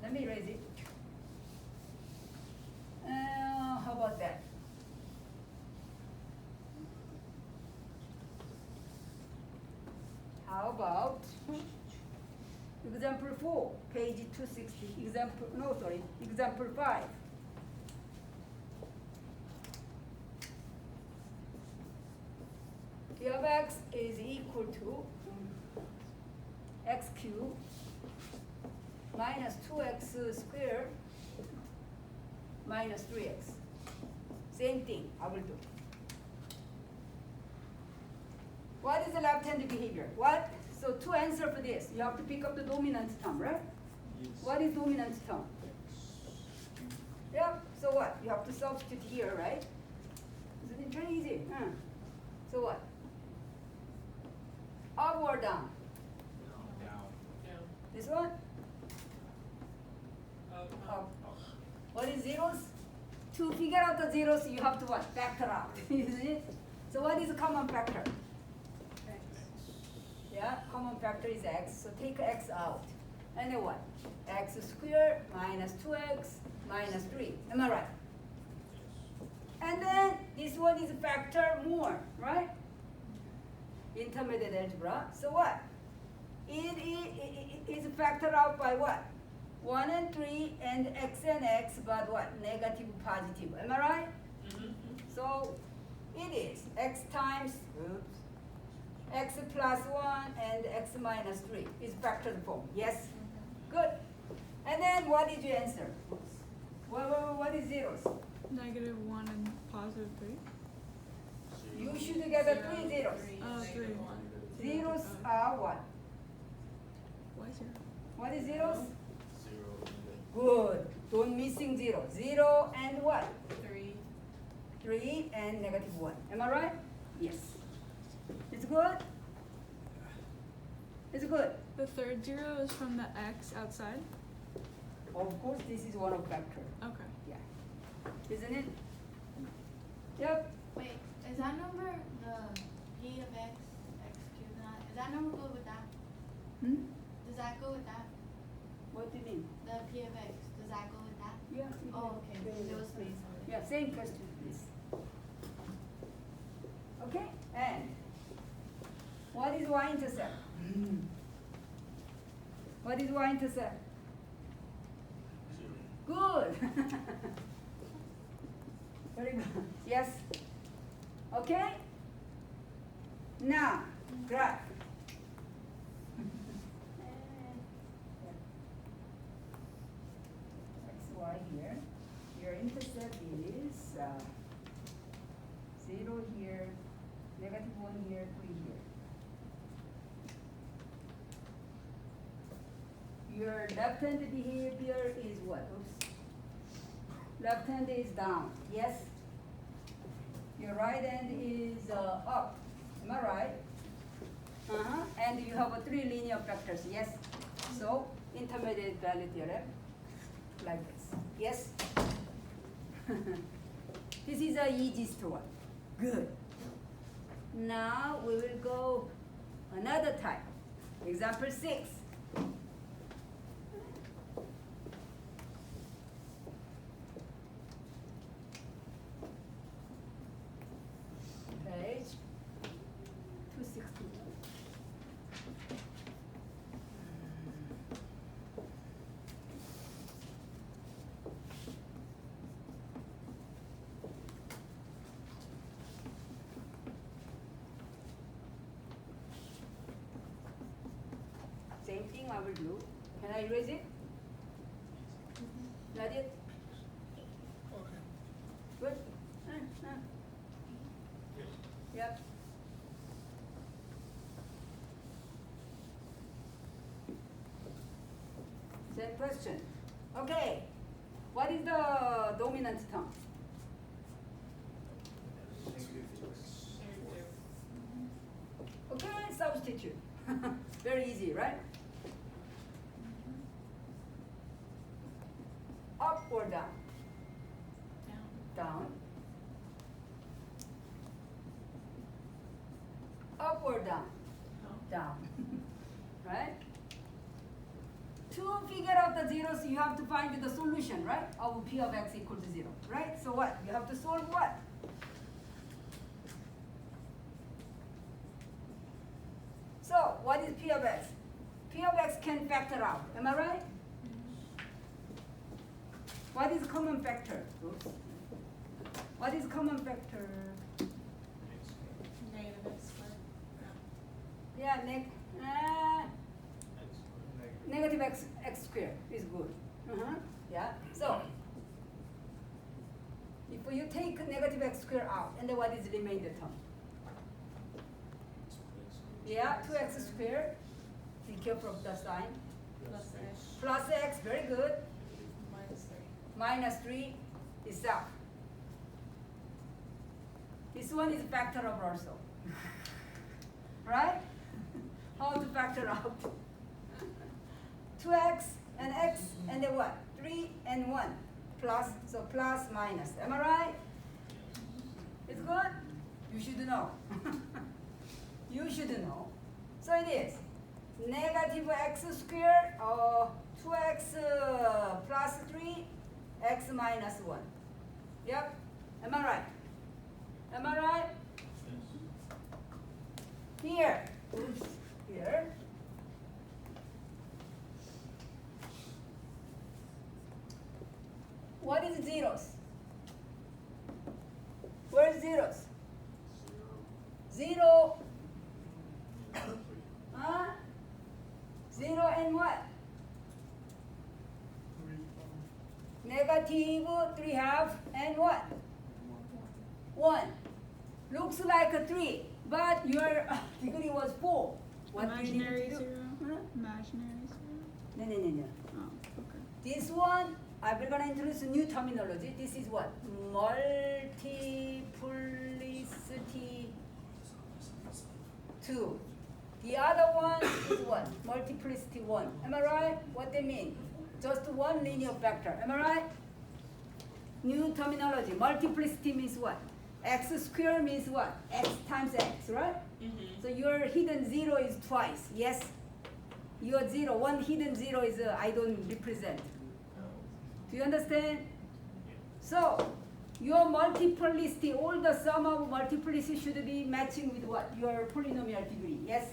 Let me erase it. How about that? How about example 4, page 260, example 5. P of x is equal to x cubed minus 2x squared minus 3x. Same thing, I will do. What is the left-hand behavior? What? So to answer for this, you have to pick up the dominant term, right? Yes. What is dominant term? Yep, so what? You have to substitute here, right? Isn't it very easy? So what? Up or down? Down. Down. This one? the zeros, you have to what? Factor out, isn't it? So what is a common factor? Yeah, common factor is x, so take x out. And then what? X squared minus 2x minus 3, am I right? And then this one is a factor more, right? Intermediate algebra, so what? It is factored out by what? 1 and 3 and x, but what? Negative, positive, am I right? Mhm. So it is x times, oops, x plus 1 and x minus 3 is factored form, yes? Good. And then what is your answer? Oops. What is zeros? -1 and +3. You should get a 3 zeros. Oh, 3. Zeros are what? Why 0? What is zeros? Zero and Good. Don't missing zero. 0 and what? 3. 3 and -1. Am I right? Yes. It's good? It's good. The third 0 is from the x outside? Of course, this is one of factor. Okay. Yeah. Isn't it? Yep. Wait, is that number the p of x, x cubed, is that number go with that? Hmm? Does that go with that? What do you mean? The p of x, does that go with that? Yeah. Oh, okay, there was space on it. Yeah, same question, please. Okay, and what is y-intercept? What is y-intercept? Good. Very good. Yes. Okay. Now, graph. X, y here. Your intercept is 0 here, -1 here, 3 here. Your left-hand behavior is what? Oops. Left hand is down, yes? Your right hand is up, am I right? And you have 3 linear factors, yes? So, intermediate value theorem, like this, yes? This is the easiest one, good. Now, we will go another type, example 6. Page 261. Same thing I will do. Can I erase it? Not yet? Okay. Good? Yep. Same question. Okay. What is the dominant term? Okay, substitute. Very easy, right? Up or down? Down. Up or down? Down. Right? To figure out the zeros, you have to find the solution, right? Of p of x equal to 0, right? So what? You have to solve what? So, what is p of x? P of x can factor out, am I right? What is common factor? Oops. What is common factor? Negative x squared. Yeah, negative x squared is good. Yeah. So if you take negative x squared out, and then what is the remainder term? Yeah, 2x squared. Be careful of the sign. Plus x. Plus x, very good. Minus 3. Minus 3 is out. This one is factorable also. Right? How to factor out? 2x and x and then what? 3 and 1 plus, so plus minus. Am I right? good? You should know. You should know. So it is negative x squared or 2x plus 3, x minus 1. Yep. Am I right? Am I right? Here. Oops. Here. What is zeros? Where's zeros? Zero. Huh? 0 and what? Negative 3/2 and what? 1. Looks like a 3, but your degree was 4. What do you need Imaginary to do? zero? Huh? Imaginary zero? No. Oh, okay. This one, I'm gonna introduce a new terminology. This is what? Multiplicity 2. The other one is what? Multiplicity 1. Am I right? What they mean? Just one linear vector. Am I right? New terminology. Multiplicity means what? X squared means what? X times x, right? Mm-hmm. So your hidden 0 is twice. Yes? Your 0, one hidden 0 is I don't represent. Do you understand? So, your multiplicity, all the sum of multiplicity should be matching with what? Your polynomial degree. Yes?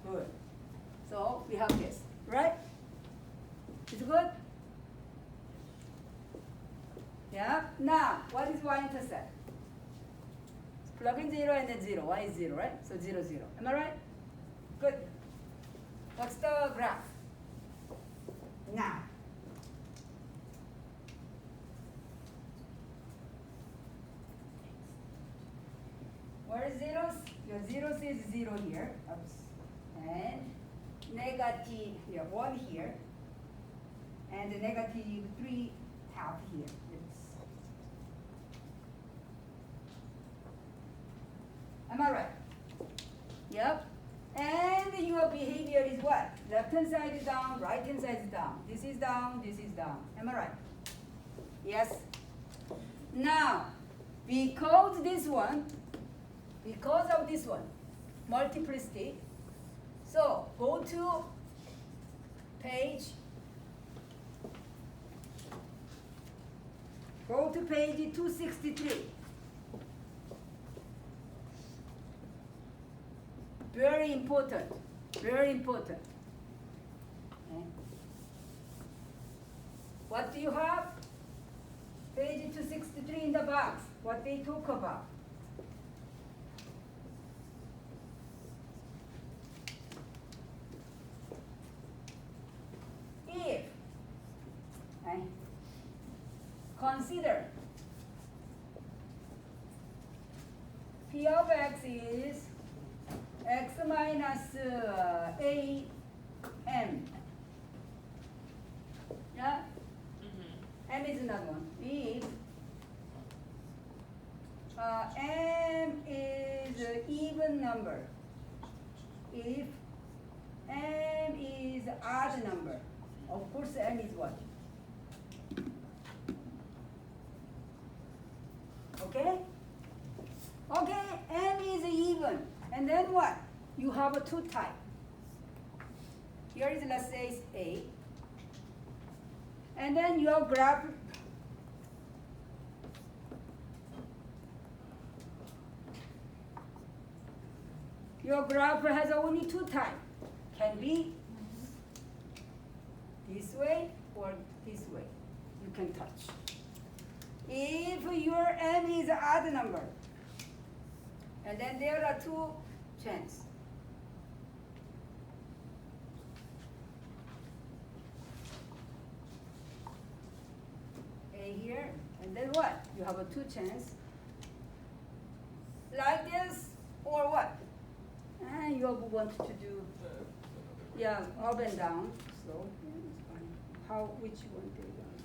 Good. So, we have this, right? Is it good? Yeah? Now, what is y-intercept? Plug in 0 and then 0. Y is 0, right? So 0, 0. Am I right? Good. What's the graph? Now. Where is zeros? Your zeros is 0 here. Oops. And negative, yeah, 1 here. And the negative 3/2 here. Oops. Am I right? Yep. And your behavior is what? Left hand side is down, right hand side is down. This is down, this is down. Am I right? Yes? Now, because of this one, multiplicity, so go to page 263. Very important, very important. Okay. What do you have? Page 263 in the box, what they talk about. If, okay, consider P of x is x minus a m. Yeah? Mm-hmm. M is another one. If m is an even number, if m is odd number, of course m is what? Okay? Okay, m is even. And then what? You have a two type. Here is, let's say, it's A. And then your graph, has only two type. Can be this way or this way. You can touch. If your m is an odd number, and then there are two chances. A here, and then what? You have a two chance. Like this, or what? And you want to do, yeah, up and down. So, it's fine. Which one do you want?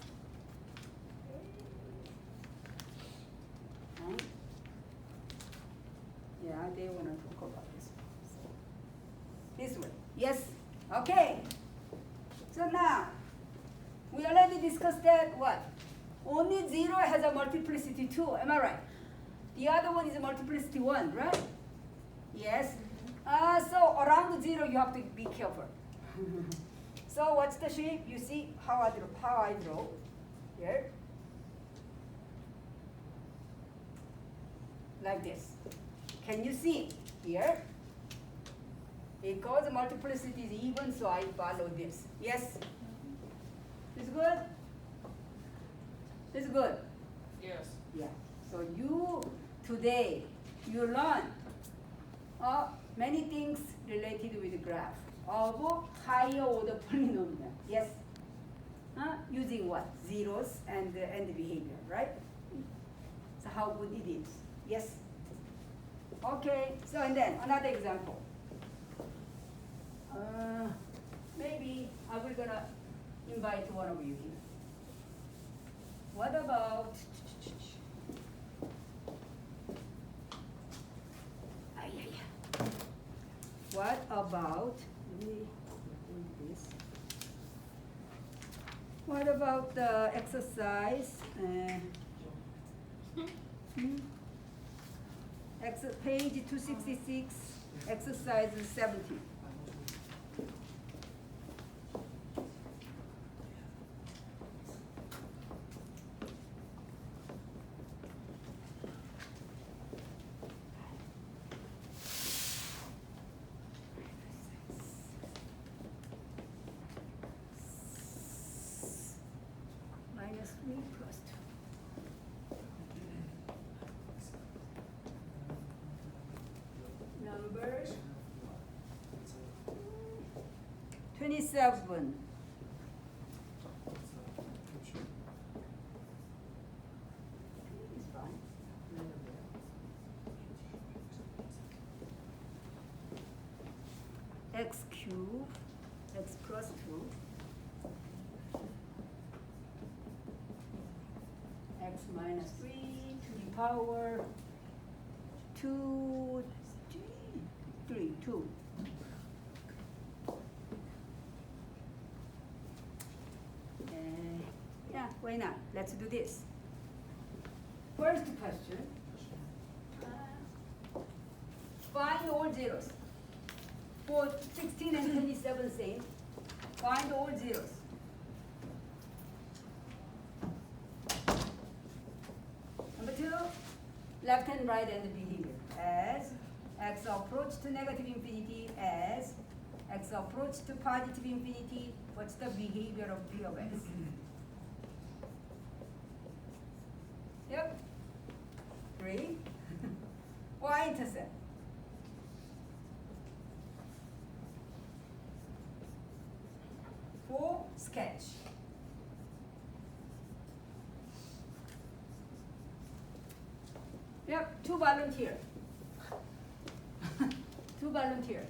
Right? Yeah, they want to talk about this one. This way. Yes? Okay. So now, we already discussed that what? Only 0 has a multiplicity 2. Am I right? The other one is multiplicity 1, right? Yes. So around 0, you have to be careful. So what's the shape? You see how I draw here? Like this. Can you see here? Because multiplicity is even, so I follow this. Yes? Is good? Is good? Yes. Yeah. So today you learn many things related with graph of higher order polynomial. Yes? Using what? Zeros and behavior, right? So how good it is. Yes? Okay, so and then another example. Maybe I will gonna invite one of you here. What about what about let me do this. What about the exercise? Page 266, exercise 17. Minus 3 plus 2. Numbers 27. It's fine. X cube, x plus 2. X minus 3 to the power 2, 3, 2. Yeah, why not? Let's do this. First question. Find all zeros. For 16 and 27 same. Find all zeros. Number 2, left and right hand behavior. As x approach to negative infinity, as x approach to positive infinity, what's the behavior of P of x? Yep. 3. Y-intercept. For sketch. Yep, 2 volunteer. 2 volunteer.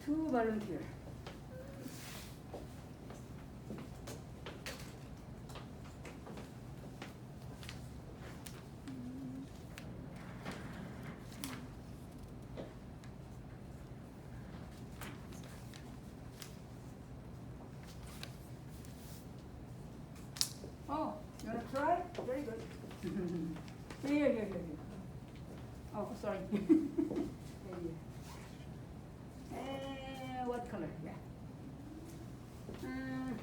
Two volunteer. Oh, you wanna try? Very good. Here. Oh, sorry. What color? Yeah. And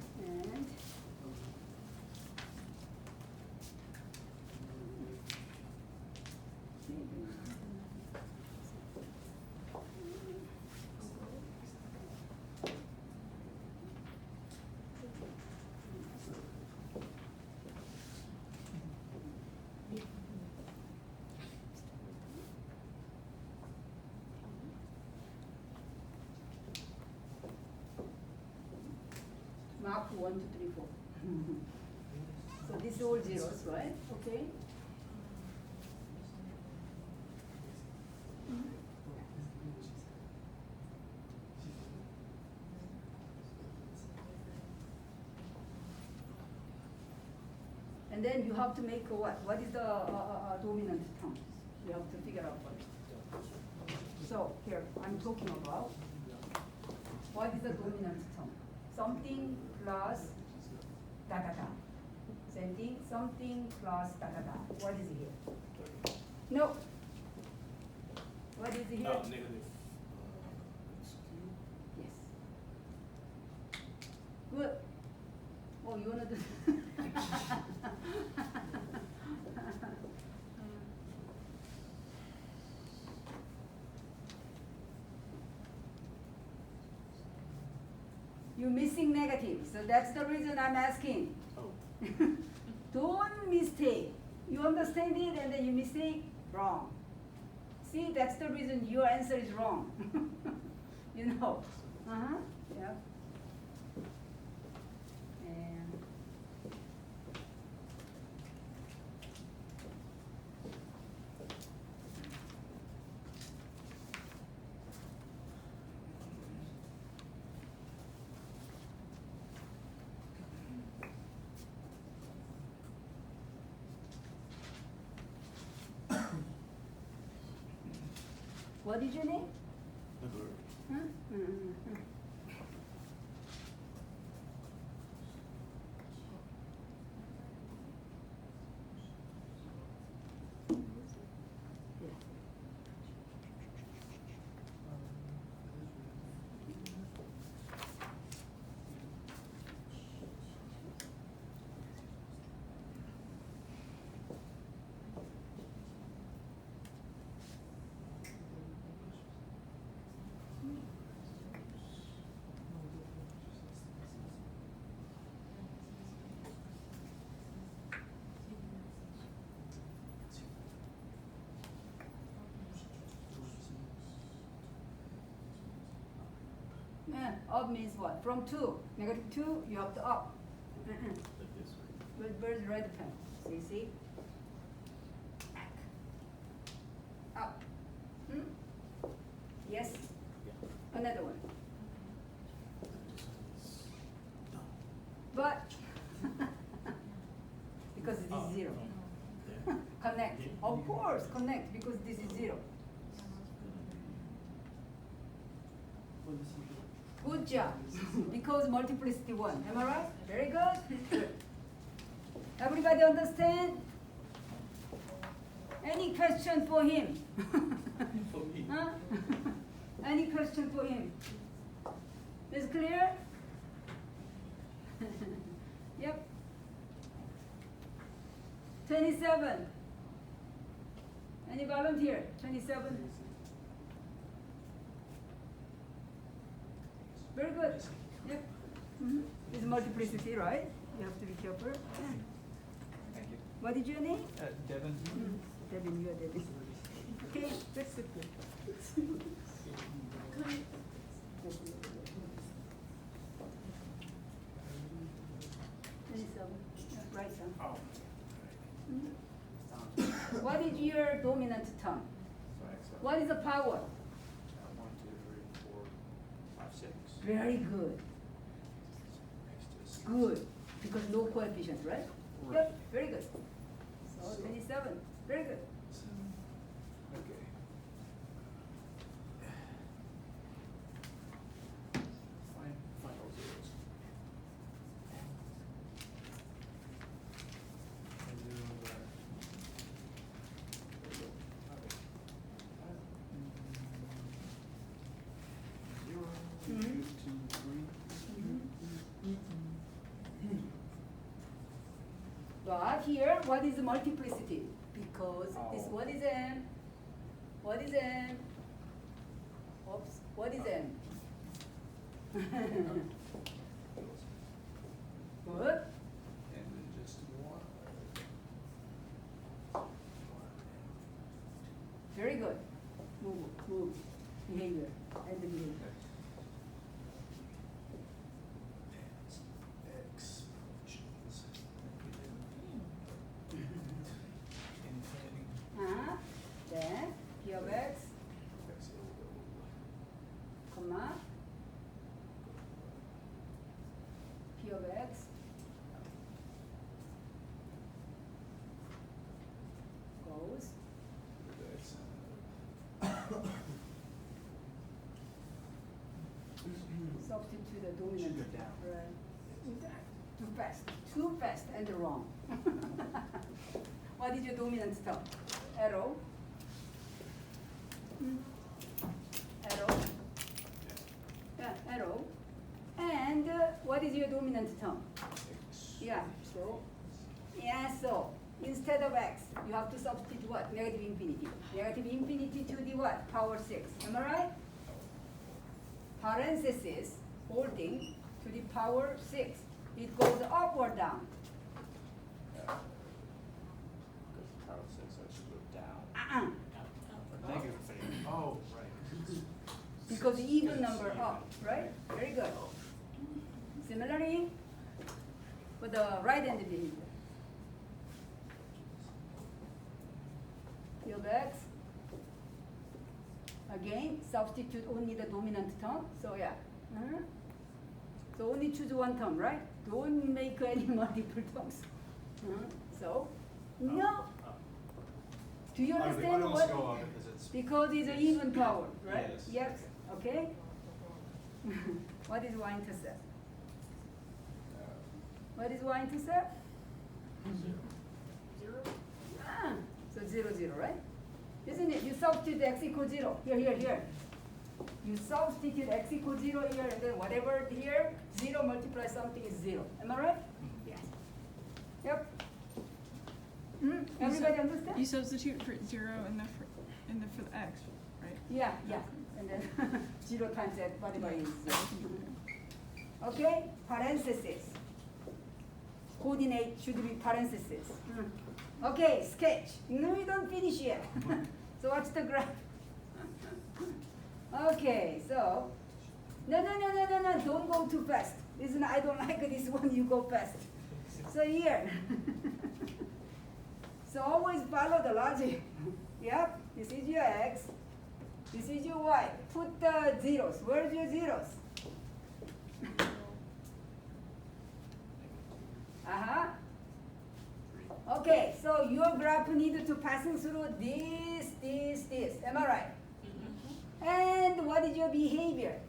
mark 1, 2, 3, 4. So these are all zeros, right? Okay. And then you have to make a what? What is the dominant term? You have to figure out what. So here, I'm talking about what is the dominant term? Something plus da da da. Same thing, something plus da da da. What is here? No. What is here? Oh, negative. X cube. Yes. Good. Oh, you wanna do? You're missing negative, so that's the reason I'm asking. Oh. Don't mistake. You understand it and then you mistake, wrong. See, that's the reason your answer is wrong. You know. Uh-huh. Yeah. And what is your name? Number. Huh? Mm-hmm. Yeah, up means what? From 2, -2, you have to up. Like this, right? Where's the red pen? See? Back. Up. Hmm? Yes? Yeah. Another one. This one is down. But, because this Oh, is 0. There. Connect. Yeah. Of course, connect, because this is 0. Good job. Because multiplicity 1. Am I right? Very good. Good. Everybody understand? Any question for him? For me. Huh? Any question for him? Is clear? Yep. 27. Any volunteer? 27. Very good. Yep. It's multiplicity, right? You have to be careful. Yeah. Thank you. What is your name? Devin? Devin, you are Devin. Okay. Discipline. 27. Yeah, right down. Oh. Mhm. What is your dominant term? So X. What is the power? 1, 2, 3, 4, 5, 6. Very good. Good. Because no coefficient, right? Right. Yep. Very good. So 27. Very good. Okay. Final zeros. And 0 there. There we go. Okay. 0, Mhm. 2, 3. But here, what is multiplicity? Because this, Oh. what is m? What is m? Oops, what is m? Good. And then just 1. Very good. Move. Behavior. And the behavior. X functions. Infinity. Then p of x, X comma, p of x substitute the dominant. Should go down. Right. Too fast and wrong. What is your dominant term? Arrow. Arrow. Yeah, arrow. And what is your dominant term? Yeah, so, so instead of x, you have to substitute what? Negative infinity. Negative infinity to the what? Power 6. Am I right? Parenthesis holding to the power 6. It goes up or down? Because power 6, so it should go down. Or negative infinity. Oh, right. Because even number up, right? Very good. Similarly, for the right-hand behavior. Cube x. Again, substitute only the dominant term. So yeah. So only choose one term, right? Don't make any multiple terms. So, no. Do you understand It what? wants to go up because it's. Because it's an even power, right? Yes. Okay? What is y-intercept? What is y-intercept? Zero? So 0, 0, right? Isn't it? You substitute x equals 0. Here. You substitute x equals 0 here, and then whatever here, 0 multiply something is 0. Am I right? Yes. Yep. Everybody understand? You substitute for 0 for the x, right? Yeah. And then 0 times x, whatever is 0. Okay? Parenthesis. Coordinate should be parenthesis. Okay, sketch. No, you don't finish yet. So what's the graph? Okay, so no, don't go too fast. Listen, I don't like this one, you go fast. So here. So always follow the logic. Yep, this is your x, this is your y. Put the zeros. Where's your zeros? Okay, so your graph needs to passing through this. Am I right? And what is your behavior?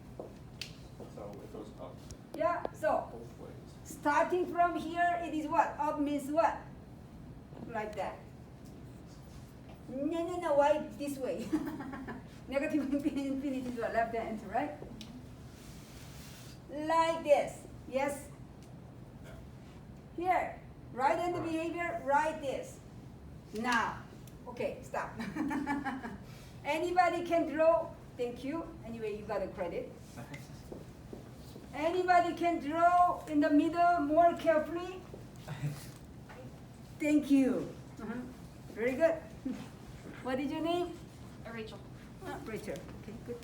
So it goes up Yeah, so both ways. starting from here, it is what? Up means what? Like that. No, why this way? Negative infinity to the left hand, right? Like this, yes? Here, right hand Right. behavior, right this. Now, okay, stop. Anybody can draw? Thank you. Anyway, you got a credit. Anybody can draw in the middle more carefully? Thank you. Very good. What is your name? Rachel. Rachel. Okay, good.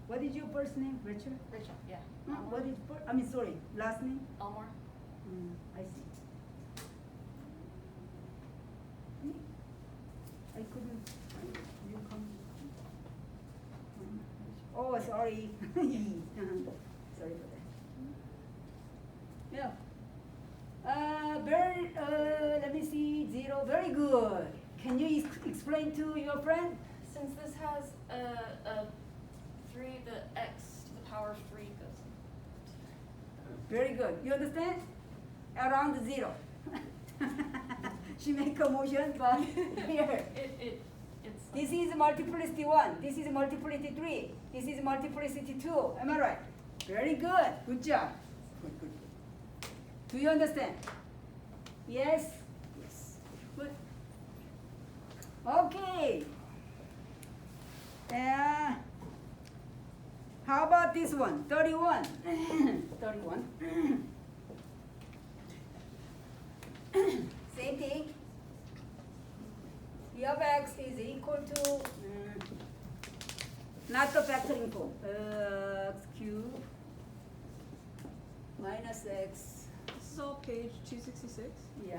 What is your first name, Rachel? Rachel, yeah. What is last name? Elmore. I see. I couldn't find it. You come. Oh, sorry. Sorry for that. Yeah. Let me see. 0. Very good. Can you explain to your friend? Since this has a 3, the x to the power of 3 goes. Very good. You understand? Around 0. She make a motion, but here. It's. This is multiplicity 1. This is multiplicity 3. This is multiplicity 2. Am I right? Very good. Good job. Good. Do you understand? Yes? Yes. Good. Okay. How about this one? 31. 31. Same thing. P of x is equal to, not the factoring form, x cubed minus x, This is all page 266. yeah.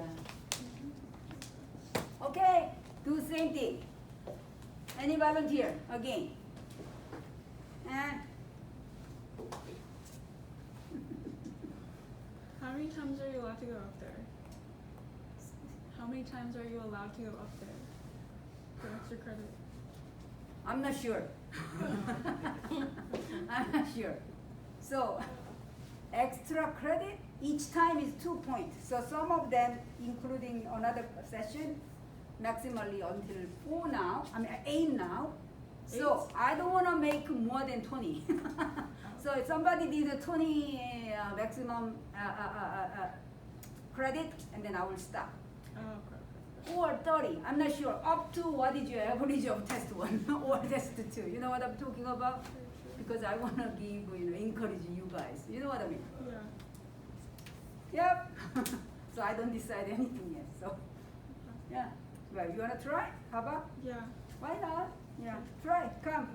Okay, do same thing. Any volunteer, again? many times are you allowed to go up there? How many times are you allowed to go up there for extra credit? I'm not sure. I'm not sure. So, extra credit, each time is 2 points. So some of them, including another session, maximally until 4 now, 8 now. So I don't wanna make more than 20. So if somebody did a 20 maximum credit, and then I will stop. Oh, okay. Or 30, I'm not sure, up to what is your average of test 1 or test 2. You know what I'm talking about? Because I wanna give, encourage you guys. You know what I mean? Yeah. Yep. So I don't decide anything yet, so, yeah. Well, you wanna try? How about? Yeah. Why not? Yeah, try, come.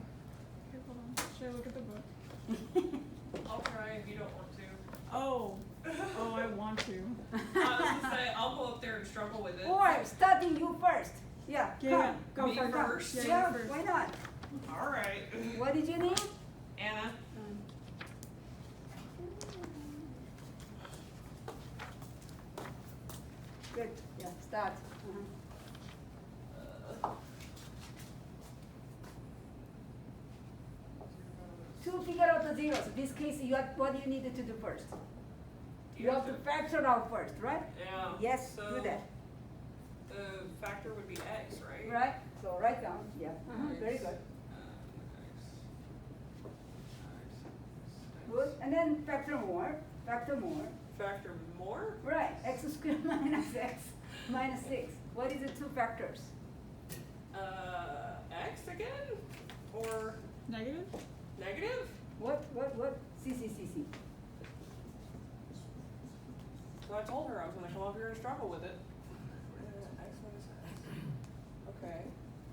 Okay, hold on. Should I look at the book? I'll try if you don't want to. Oh. Oh, I want to. I was gonna say, I'll go up there and struggle with it. Or starting you first. Yeah, Yeah, come. Me come. first? Yeah, Yeah, you first. why not? Alright. What is your name? Anna, Good, yeah, start. To figure out the zeros, in this case, what do you need to do first? You have to factor out first, right? Yeah. Yes, so do that. The factor would be x, right? Right, so write down, yeah, very good. Good, and then factor more. Factor more? Right, x squared minus x minus 6. What is the 2 factors? X again? Or Negative? negative? What? C. So I told her I was gonna come up here and struggle with it. X minus x. Okay.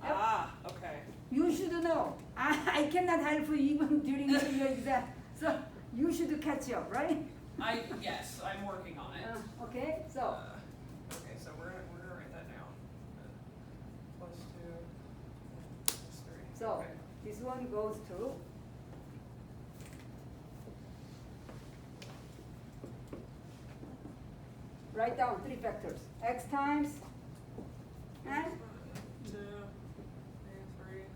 Yep. Ah, okay. You should know. I cannot help you even during your exam. So you should catch up, right? Yes, I'm working on it. Okay, so. Okay, so we're gonna write that down. Plus 2, plus 3. So Okay. this one goes to write down 3 factors. X times and 2,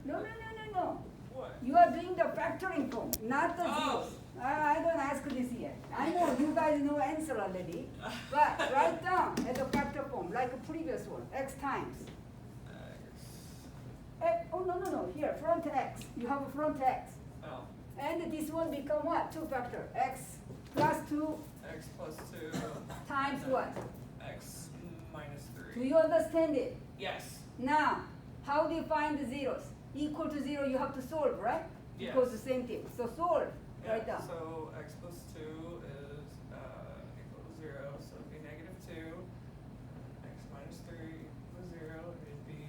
3. no. What? You are doing the factoring form, not the Oh. zeros. I don't ask this yet. I know you guys know answer already, but write down as a factor form like a previous one. X times. No. Here, front x. You have a front x. Oh. And this one become what? 2 factor. X plus 2 X plus 2 times what? X minus Do 3. you understand it? Yes. Now, how do you find the zeros? Equal to 0, you have to solve, right? Yes. Because the same thing. So solve. Yeah, Write down. so x plus 2 is equal to 0, so it'd be negative 2. X minus 3 equals 0, it'd be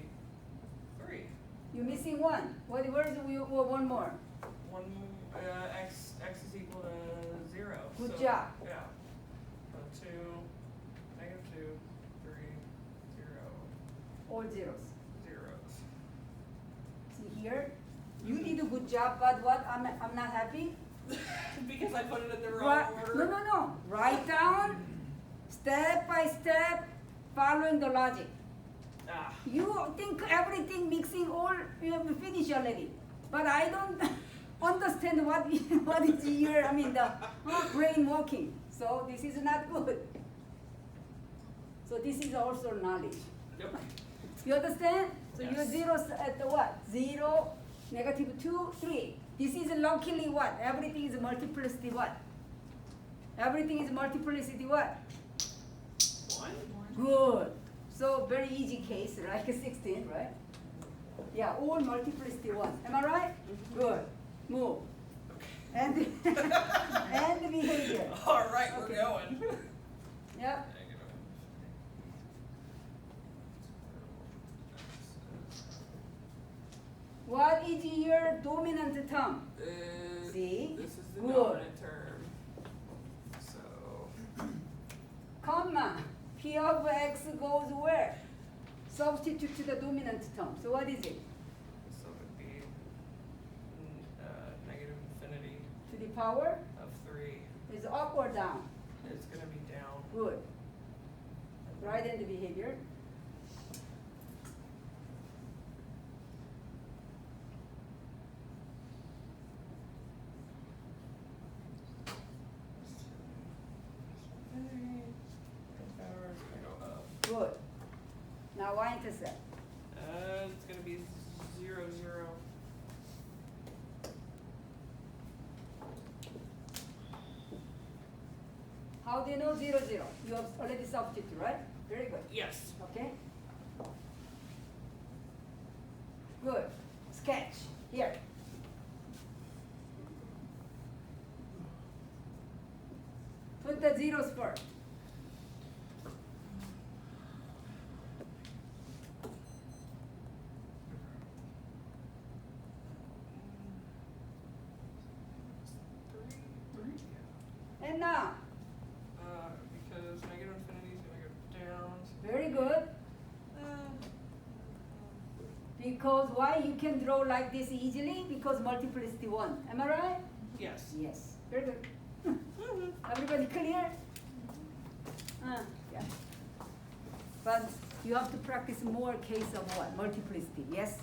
3. You're missing 1. Where is one more? X is equal to 0. Good so, job. Yeah. So 2, negative 2, 3, 0, All zeros. zeros. See here? You did a good job, but what? I'm not happy. Because I put it in the wrong order. No. Write down step by step, following the logic. Ah. You think everything mixing all you have to finish already, but I don't understand what is here. The brain working. So this is not good. So this is also knowledge. Yep. You understand? So your Yes. zeros at the what? 0, negative 2, 3. This is luckily what? Everything is multiplicity what? Everything is multiplicity what? 1? Good. So very easy case, like 16, right? Yeah, all multiplicity 1. Am I right? Good. Move. And and behavior. All right, we're Okay. going. Yeah. What is your dominant term? See? This is the Good. dominant term. So, Comma. P of x goes where? Substitute to the dominant term. So what is it? so it would be negative infinity To the power of 3. is up or down? It's going to be down. Good. Right hand behavior. Power is gonna go up. Good. Now y-intercept. It's gonna be 0, 0. How do you know 0, 0? You have already substituted, right? Very good. Yes. Okay? Good. Sketch. Here. Put the zeros first. And now, Because negative infinity is gonna go down. very good. Because why you can draw like this easily? Because multiplicity 1. Am I right? Yes. Yes. Very good. Everybody clear? Yeah. But you have to practice more case of what? Multiplicity. Yes?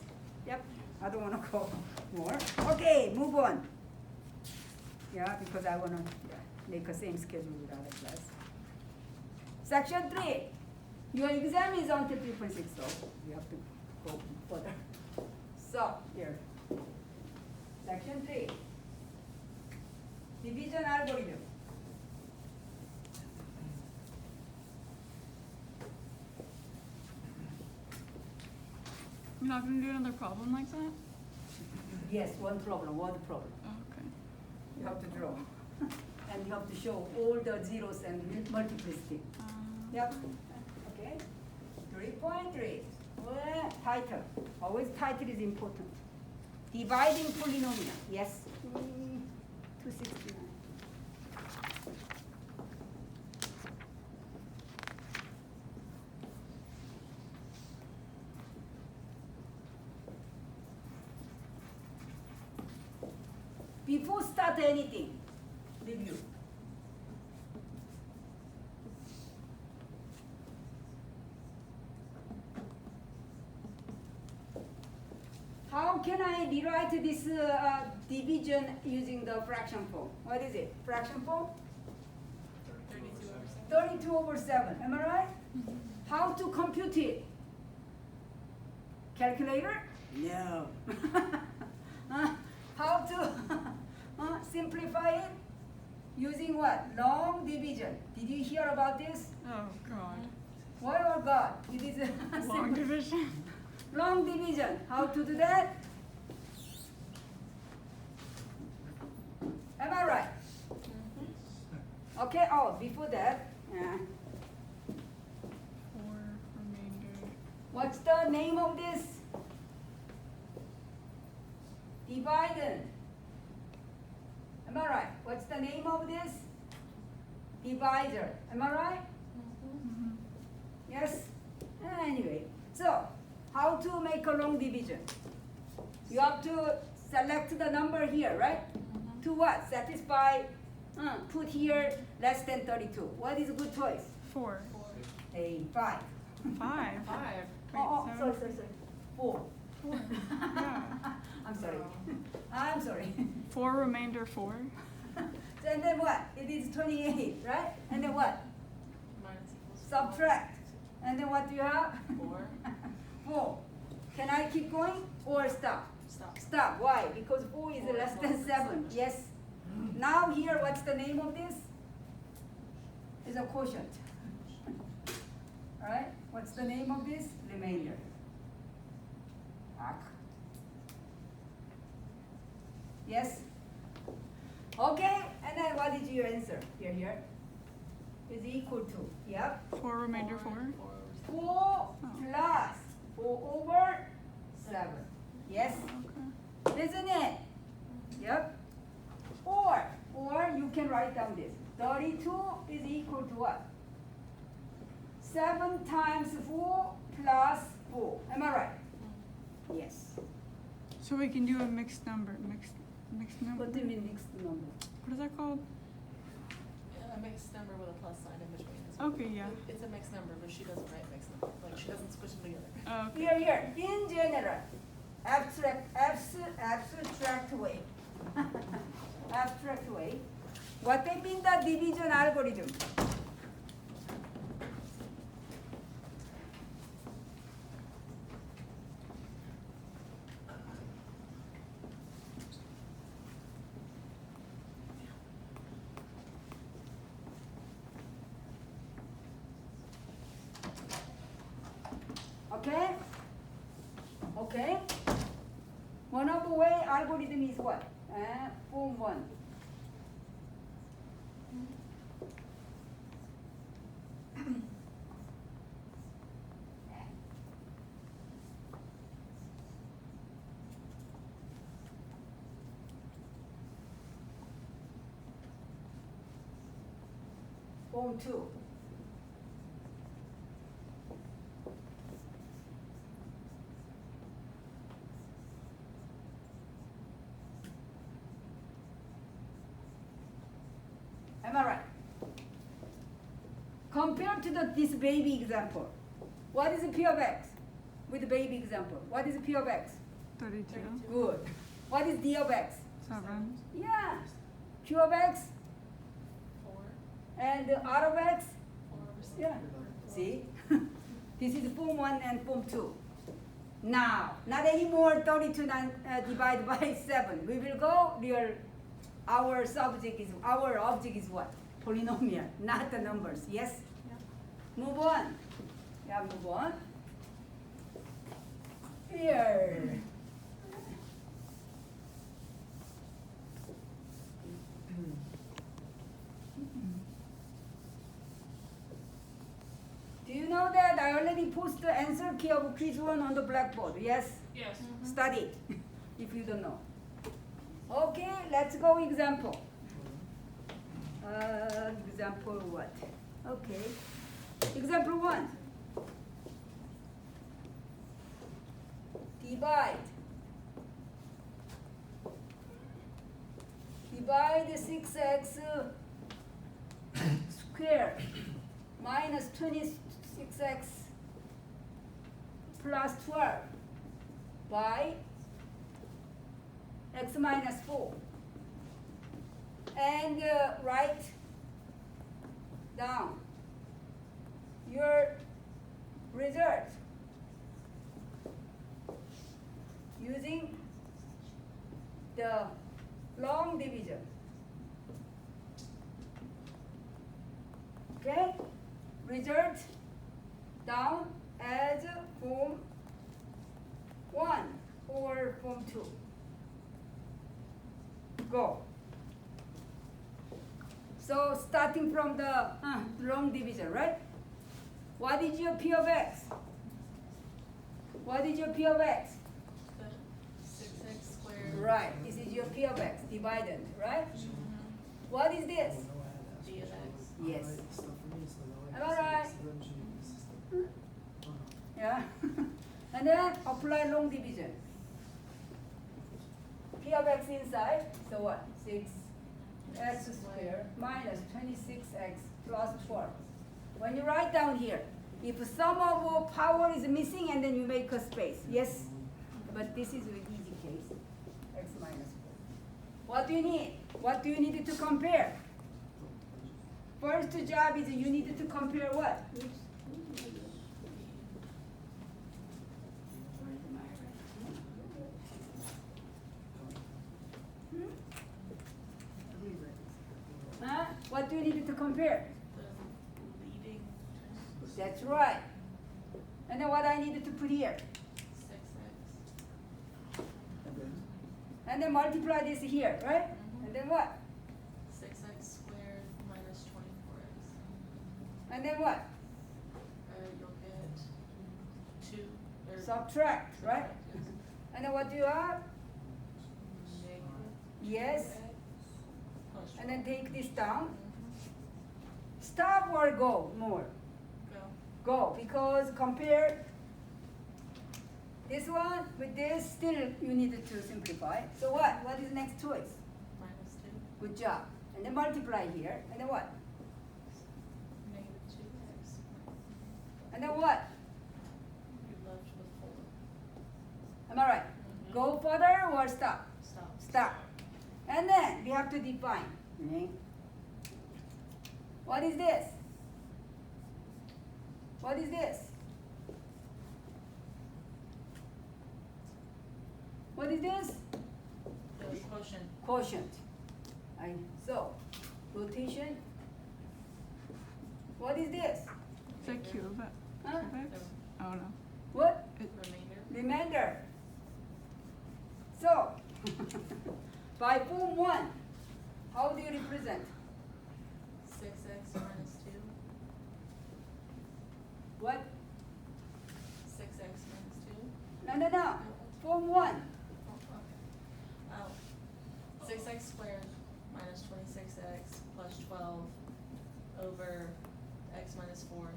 Yep. I don't want to go more. Okay, move on. Yeah, because I want to make a same schedule with other class. Section 3. Your exam is until 3.6, so you have to go further. So, here. Section 3. Division algorithm. You're not gonna do another problem like that? Yes, one problem, word problem. Oh, okay. You have to draw. And you have to show all the zeros and multiplicity. Yep. Okay. 3.3. Well, title. Always title is important. Dividing polynomial. Yes. 269. Before start anything, review. How can I rewrite this division using the fraction form? What is it? Fraction form? 32 over 7. Am I right? How to compute it? Calculator? No. How to simplify it? Using what? Long division. Did you hear about this? Oh, God. Why oh God? It is a Long division. long division. How to do that? Am I right? Okay, oh, before that, 4 remainder. what's the name of this? Dividend. Am I right? What's the name of this? Divisor. Am I right? Mm-hmm. Yes? Anyway, so how to make a long division? You have to select the number here, right? To what? Satisfy, put here less than 32. What is a good choice? 4. A 5. 5. 5. Oh, Wait, sorry, 7. sorry. 4. 4. Yeah. I'm sorry. I'm sorry. 4 remainder 4. And then what? It is 28, right? And then what? Minus equals Subtract. And then what do you have? 4. 4. Can I keep going or stop? Stop. Stop. Why? Because 4 is 4 is less than less than 7. 7. Yes. Now here, what's the name of this? Is a quotient. Alright? What's the name of this? Remainder. Arc. Yes? Okay, and then what is your answer? Here. Is equal to, yep. 4 remainder 4. 4 plus 4 over 7. Yes? Okay. Isn't it? Yep. Or you can write down this. 32 is equal to what? 7 times 4 plus 4. Am I right? Yes. So we can do a mixed number. Mixed number. What do you mean mixed number? What is that called? a mixed number with a plus sign in between. Is what- Okay, yeah. It's a mixed number, but she doesn't write mixed number. Like she doesn't squish them together. Okay. Here, in general, abstract way. Abstract way. What they mean the division algorithm? Okay? Okay? One of the way algorithm is what? Form 1. Form 2. Am I right? Compared to this baby example, what is P of x with the baby example? What is P of x? 32. Good. What is D of x? 7. Yeah. Q of x 4, and R of x? 4, Yeah. See? This is form 1 and form 2. Now, not anymore 32 divided by 7. We will go real. Our object is what? Polynomial, not the numbers. Yes? Yeah. Move on. Yeah, move on. Here. Do you know that I already posted the answer key of quiz 1 on the blackboard? Yes? Yes. Study if you don't know. Okay, let's go example. Example what? Okay. Example 1. Divide 6x squared minus 26x plus 12 by x minus 4. And write down your result using the long division. Okay? Result down as form 1 or form 2. Go. So starting from the long division, right? What is your P of x? What is your P of x? The 6x squared. Right. This is your P of x, dividend, right? What is this? D of x. Yes. Am I right? Yeah. And then apply long division. P of x inside, so what? 6x squared minus 26x plus 12. When you write down here, if sum of power is missing and then you make a space, yes? But this is an easy case, x minus 4. What do you need? What do you need to compare? First job is you need to compare what? Huh? What do you need to compare? The leading That's right. And then what I needed to put here? 6x. And then multiply this here, right? And then what? 6x squared minus 24x. And then what? You'll get 2. Or Subtract, right? Yes. And then what do you have? Negative Yes. 2x plus And then 12. take this down. Stop or go more? Go. Go, because compare this one with this, still you needed to simplify. So what? What is the next choice? Minus 2. Good job. And then multiply here. And then what? And then what? You're left with 4. Am I right? Mhm. Go further or stop? Stop. Stop. And then we have to define. Okay? What is this? What is this? What is this? The quotient. Quotient. So, rotation. What is this? Is that cube? Huh? Cube X? Oh no. What? Remainder. Remainder. So, by form 1, how do you represent? 6x minus 2. What? 6x minus 2. No. Form 1. Oh. 6x squared minus 26x plus 12 over x minus 4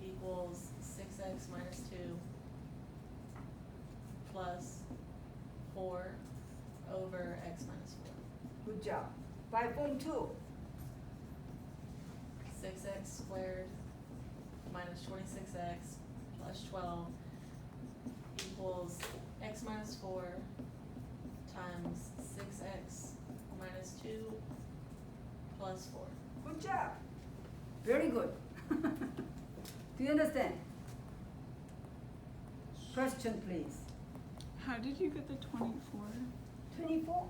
equals 6x minus 2 plus 4 over x minus 4. Good job. By form 2. 6x squared minus 26x plus 12 equals x minus 4 times 6x minus 2 plus 4. Good job. Very good. Do you understand? Question, please. How did you get the 24? 24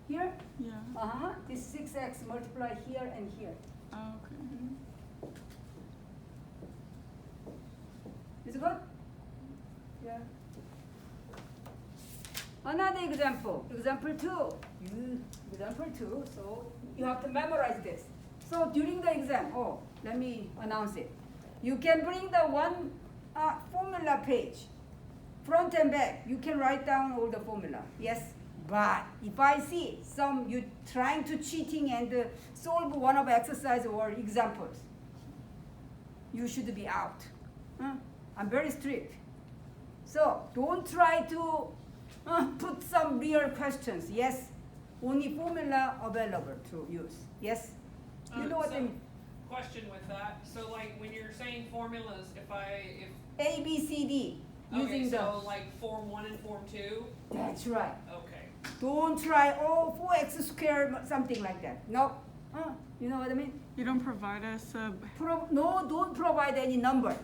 here. Yeah. This 6x multiply here and here. Oh, okay. Is it good? Yeah. Another example. Example 2. Example 2. So you have to memorize this. So during the exam, let me announce it. You can bring the one formula page, front and back. You can write down all the formula. Yes. But if I see some you trying to cheating and solve one of exercise or examples, you should be out. I'm very strict. So don't try to put some real questions. Yes, only formula available to use. Yes, you know what I So, mean. question with that. So like when you're saying formulas, if A, B, C, D using so like form 1 and form 2. That's right. Okay. Don't try 4x squared something like that. No, you know what I mean. You don't provide us a Don't provide any number.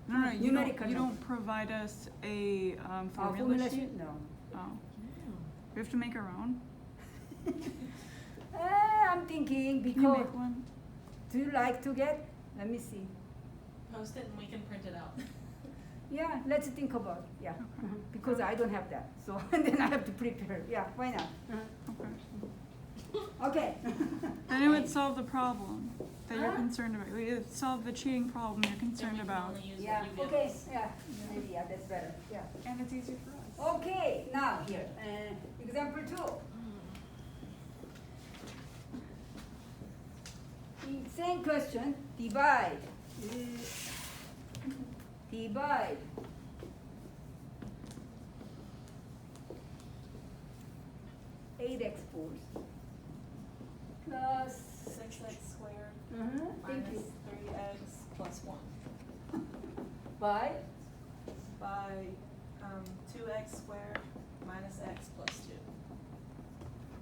no. You Numerical don't number. provide us a formula Formula sheet. sheet? No. Oh. We have to make our own. I'm thinking Can you because make one? do you like to get? Let me see. Post it and we can print it out. Yeah, let's think about it. Yeah, Okay. because I don't have that, so then I have to prepare. Yeah, why not? Okay. Okay. Then it would solve the problem that you're Huh? concerned about. It would solve the cheating problem you're Then concerned we can about. only use Yeah. what you give Okay. us. Yeah. Maybe that's better. Yeah. And it's easier for us. Okay. Now here, example 2. Same question. Divide. Divide. Eight x force plus 6x squared thank you. minus 3x plus 1 By by 2x squared minus x plus 2.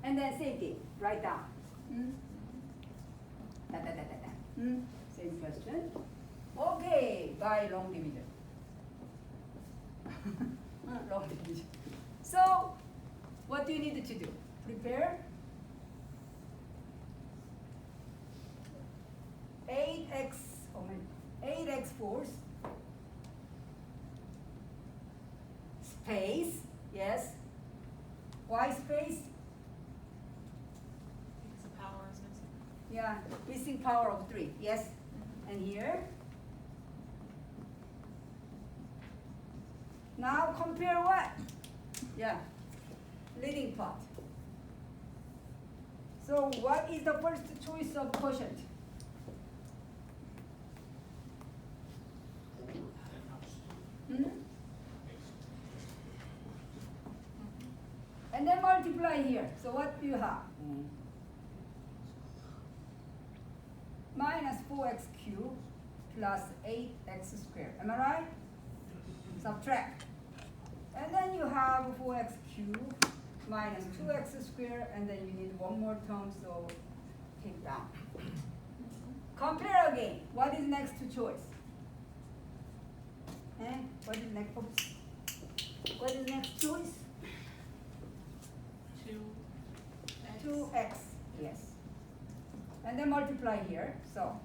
and then same thing. Write down. Same question. Okay, by long division. Long division. So, what do you need to do? Prepare 8x force space, yes. Y space, Because the power is missing. yeah, missing power of 3, yes. And here. Now compare what? Yeah, leading part. So what is the first choice of quotient? And then multiply here. So what do you have? Minus 4x cubed plus 8x x squared. Am I right? Subtract. And then you have 4x cubed minus 2x squared, and then you need one more term, so take down. Compare again. What is next to choice? What is next? Oops. What is next choice? 2x. 2x. Yes. And then multiply here. So.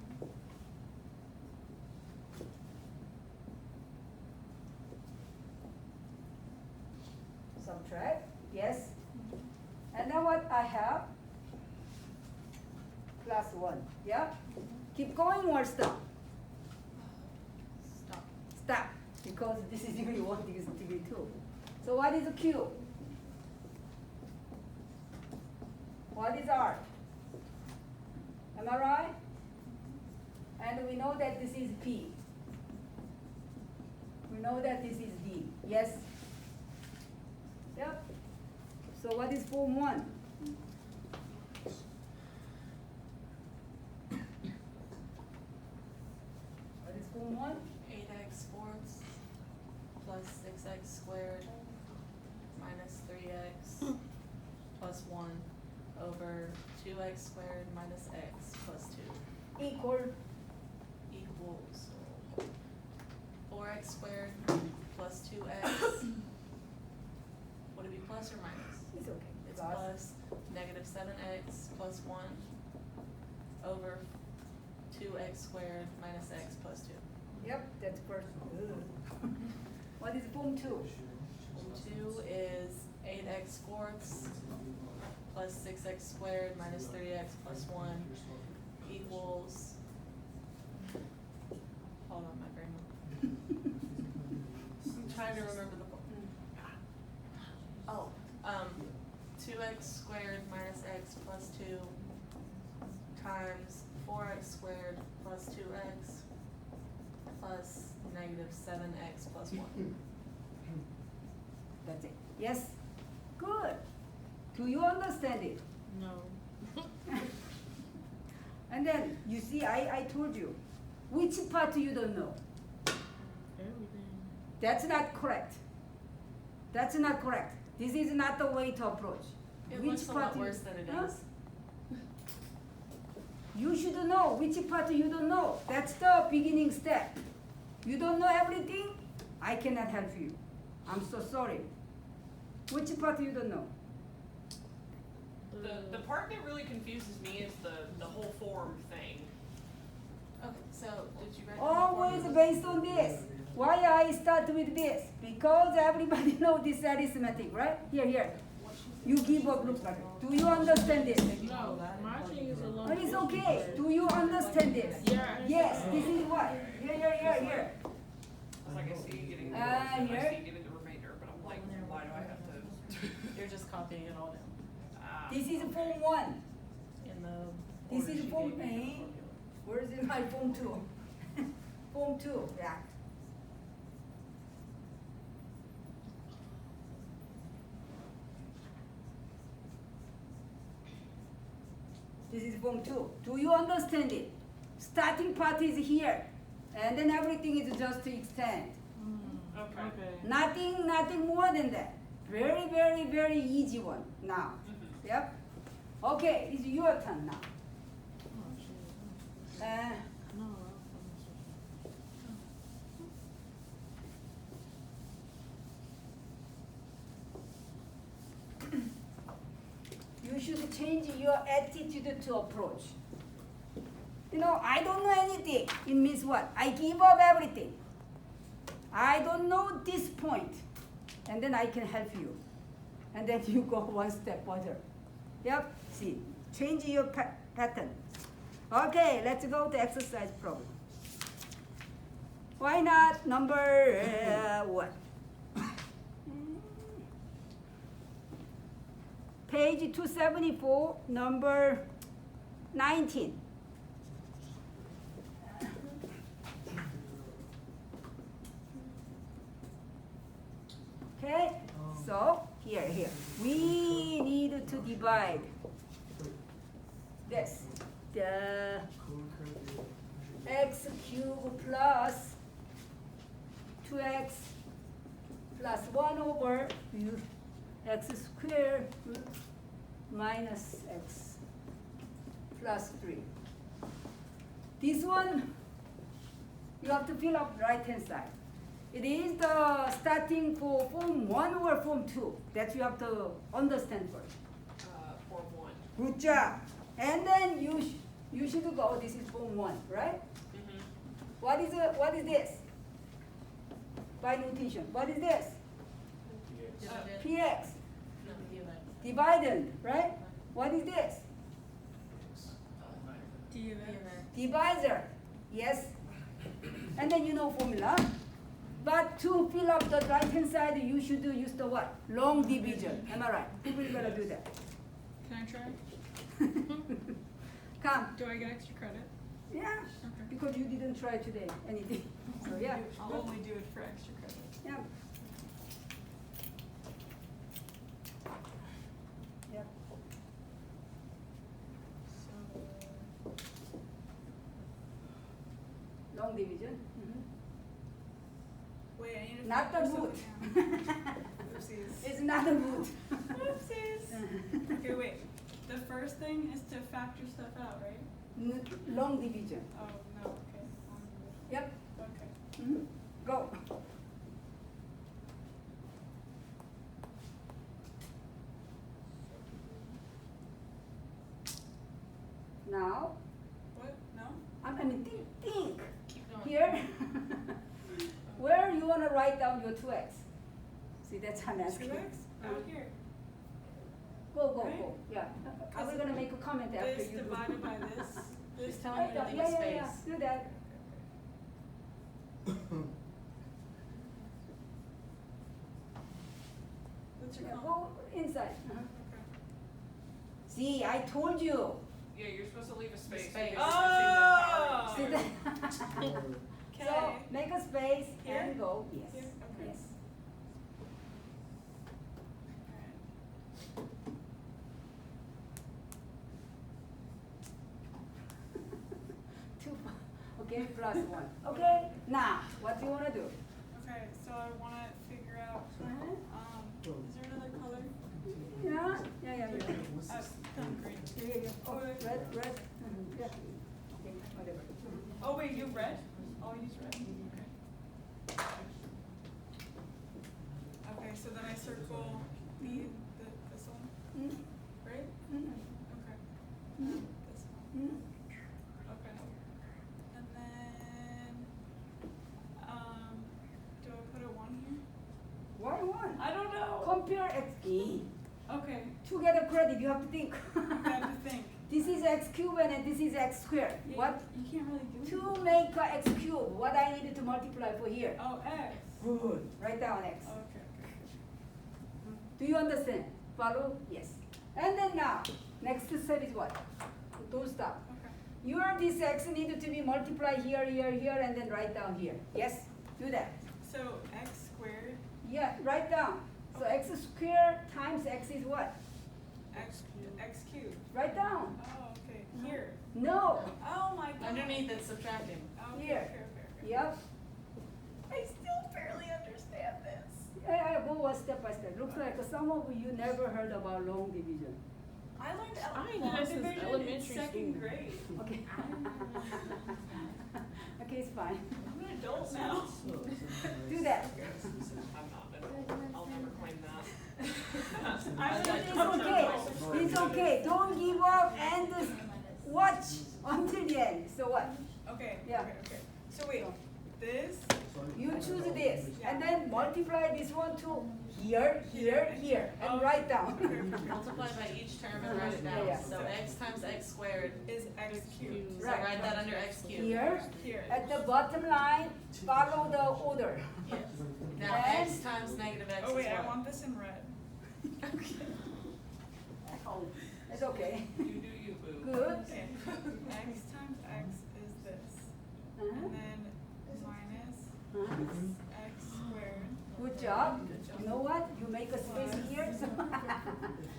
Subtract. Yes. And then what I have? Plus 1. Yeah? Keep going or stop? Stop. Stop. Because this is degree 1, this is degree 2. So what is Q? What is R? Am I right? And we know that this is P. We know that this is D. Yes? Yep. So what is form 1? What is form 1? 8x fourths plus 6x squared minus 3x plus 1 over 2x squared minus x plus 2 Equal. equals 4x squared plus 2x. Would it be plus or minus? It's okay. It's plus negative 7x plus 1 over 2x squared minus x plus 2. Yep, that's first. Ugh. What is form 2? Form 2 is 8x fourths plus 6x squared minus 3x plus 1 equals, hold on, my brain. I'm trying to remember the, oh, 2x squared minus x plus 2 times 4x squared plus 2x plus negative 7x plus 1. That's it. Yes? Good. Do you understand it? No. And then, you see, I told you, which part you don't know? Everything. That's not correct. That's not correct. This is not the way to approach. It Which looks a part lot you- worse than it Huh? is. You should know which part you don't know. That's the beginning step. You don't know everything, I cannot help you. I'm so sorry. Which part you don't know? The part that really confuses me is the whole form thing. Okay, so did you write down the Always formulas? based on this. Why I start with this? Because everybody know this arithmetic, right? Here. You give a group letter. Do you understand this? No, marching is a long. Oh, it's okay. Do you understand this? Yeah. Yes, this is what? Here. It's like I see you getting the Here. I see you getting the remainder, but I'm like, why do I have to? You're just copying it all down This is form 1. in the. This order is she form gave you in the A. formula. Where is my form 2? Form 2, yeah. This is form 2. Do you understand it? Starting part is here, and then everything is just to extend. Okay. Nothing more than that. Very easy one now. Yep. Okay, it's your turn now. You should change your attitude to approach. You know, I don't know anything. It means what? I give up everything. I don't know this point. And then I can help you. And then you go one step further. Yep, see, change your pattern. Okay, let's go to exercise problem. Why not number what? Page 274, number 19. Okay, so here. We need to divide this. The x cubed plus 2x plus 1 over x squared minus x plus 3. This one, you have to fill up right hand side. It is the starting for form 1 or form 2 that you have to understand first. Form 1. Good job. And then you should go, this is form 1, right? Mm-hmm. What is this? By notation, what is this? Divided. Px, No, divided. dividend, right? What is this? D of X. Divisor, yes. And then you know formula. But to fill up the right hand side, you should use the what? Long division. Am I right? Who will gonna do that? Can I try? Come. Do I get extra credit? Yeah. Okay. Because you didn't try today anything. So yeah. I'll only do it for extra credit. Yeah. Yep. Long division. Wait, I need to. Not the figure root. something out. Oopsies. It's not a root. Oopsies. Okay, wait. The first thing is to factor stuff out, right? Long division. Oh, no, okay. Yep. Okay. Mhm. Go. Now, What? No? I mean, think. Keep going. Here, where you want to write down your 2x? See, that's how I'm asking. 2x? Out here. Go. Right? Yeah. I was going to make a comment after This you do. divided by this. She's This telling you to Yeah, leave a yeah. space. Do that. What's your Yeah, comment? go inside. Okay. See, I told you. Yeah, you're supposed to leave a space. Space. because Oh! See it's that? Okay. So make a space Here? and go. Yes. Here? Okay. Yes. Alright. Two. Okay, plus 1. Okay. Now, what do you want to do? Okay, so I wanna figure out, is there another color? Yeah. Green. Yeah. Oh, red. Yeah. Okay, whatever. Oh, wait, you red? I'll use red. Okay. Okay, so then I circle this one, Mm, right? mm, Okay. mm, This one. mm. Okay. And then, do I put a 1 here? Why 1? I don't know. Compare x. Okay, To get a credit, you have to think. I have to think. This is x cubed and this is x squared. Yeah, What? You can't really do it. To make a x cubed, what I needed to multiply for here? Oh, X. Good. Write down x. Okay. Do you understand? Follow? Yes. And then now, next step is what? Don't stop. Okay. Your this x needed to be multiplied here, and then write down here. Yes? Do that. So X squared, Yeah, write down. So x squared times x is what? X cubed. Write down. Oh, okay. Here. No. Oh my god. Underneath it's subtracting. Okay, Here. okay. Yep. I still barely understand this. I go one step by step. Looks like some of you never heard about long division. I learned I long know since division in elementary second school. grade. Okay. Okay, it's fine. I'm an adult now. Do that. I'm not, but I'll never claim that. I'm an It's adult. okay. It's okay. Don't give up and just watch until the end. So what? Okay, Yeah. okay. So wait, this, You choose this and then multiply this one to here, and write down. Multiply by each term and write it down. Yeah. So x times x squared. is X cubed. So Right. write that under x cubed. Here, Here. at the bottom line, follow the order. Yes. Now And- x times negative x Oh wait, is I what? want this in red. It's okay. You do you, boo. Good. Okay. X times X is this. Uh-huh. And then minus Uh-huh. X squared. Good job. You know what? You make a space here, so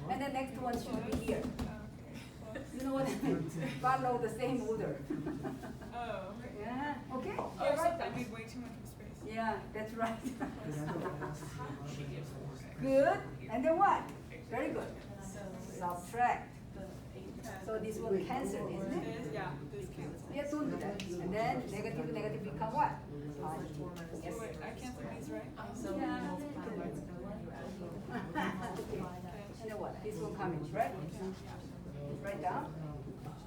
and the next one should be here. Okay. Plus. You know what? Follow the same order. Oh, okay. Yeah. Okay. Oh, Yeah, so right I down. made way too much of a space. Yeah, that's right. She gets 4x. Good. And then what? Very good. So Subtract. the 8 So this will cancel, isn't it? Yeah, this cancels. Yeah, don't do that. And then negative become what? Positive. Yes. Wait, I cancel these, right? So we Yeah. multiply by 2, you add And then what? This will come in, right? Write down.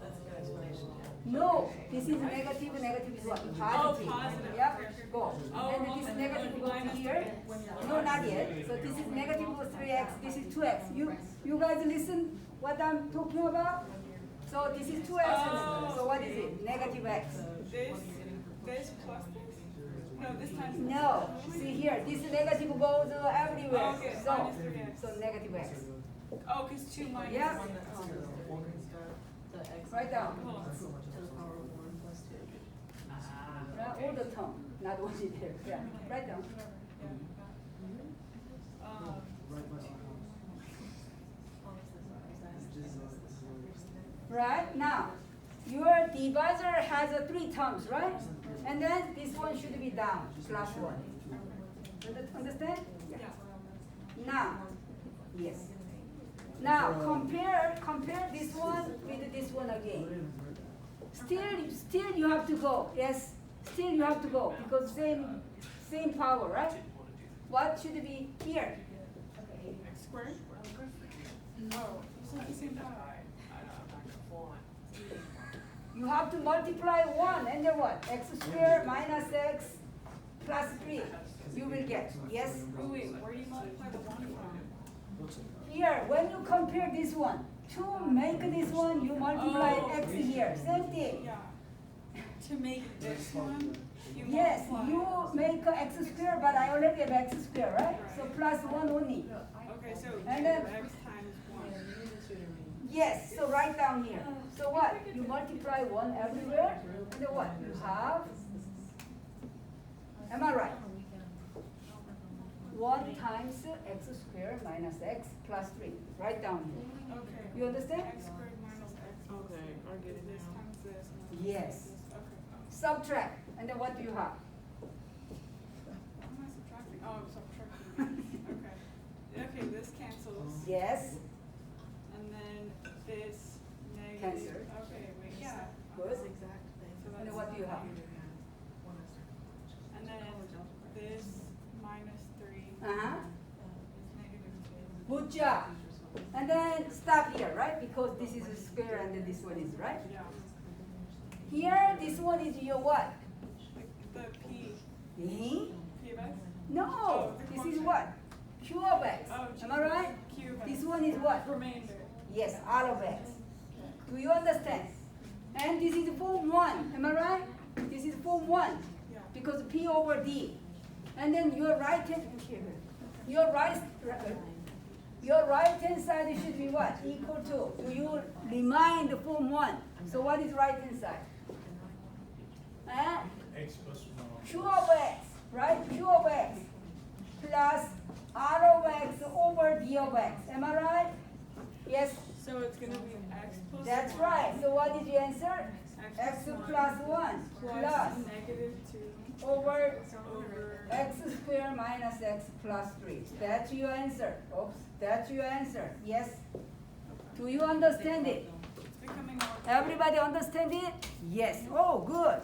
That's a good explanation. No, this is negative, negative is what? Positive. positive. Yep, go. Oh, And then this okay. negative goes Minus here. No, not yet. So this is negative 3x, this is 2x. You guys listen what I'm talking about? So this is 2x, Oh. so what is it? Negative x. This plus this? No, this times. No, see here, this negative goes everywhere. Okay, So, minus 3x. so negative x. Oh, cause 2 minus. Yeah. One that's on the x Write down. Hold on. to the power of 1 plus 2. All the term, not only there. Yeah, write down. Um, Right, now, your divisor has 3 terms, right? And then this one should be down, plus 1. Understand? Yeah. Now, yes. Now, compare this one with this one again. Still you have to go, yes? Still you have to go, because same power, right? What should be here? X squared? Oh, it's not the same power. You have to multiply 1 and then what? X squared minus x plus 3. You will get, yes? Oh, wait, where do you multiply the 1 from? Here, when you compare this one, to make this one, you multiply Oh. x here. Same thing. Yeah. To make this one, you Yes, multiply. you make x squared, but I already have x squared, right? So plus 1 only. Okay, so And then- x times 1. Yes, so write down here. So what? You multiply 1 everywhere, and then what? You have, am I right? 1 times x squared minus x plus 3. Write down here. Okay. You understand? X squared minus x. Okay, I get it This now. times this. And then Yes. this. Okay. Subtract, and then what do you have? How am I subtracting? Oh, I'm subtracting. Okay. Okay, this cancels. Yes, And then this negative. Cancel. Okay, wait, yeah. good. So And then that's, what do you have? and then this minus 3 Uh-huh. is negative 2. Good job. And then stop here, right? Because this is a square and then this one is, right? Yeah. Here, this one is your what? The P. Eh? P of x? No, Oh, the this is function. what? Q of x. Oh, Am I right? Q of x. This one is what? Remainder. Yes, R of x. Do you understand? And this is form 1. Am I right? This is form 1. Yeah. Because P over D. And then your right hand side should be what? Equal to. Do you remind the form 1? So what is right hand side? X plus 1. Q of x, right? Q of x plus R of x over D of x. Am I right? Yes, So it's gonna be x plus that's 1. right. So what is the answer? X plus plus 1 plus negative 2 over over x squared minus x plus 3. That's your answer. Oops, that's your answer. Yes? Do you understand it? it's becoming more. Everybody understand it? Yes. Oh, good.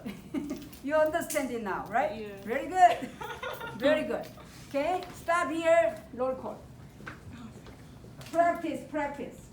You understand it now, right? Yeah. Very good. Very good. Okay, stop here, roll call. Practice, practice.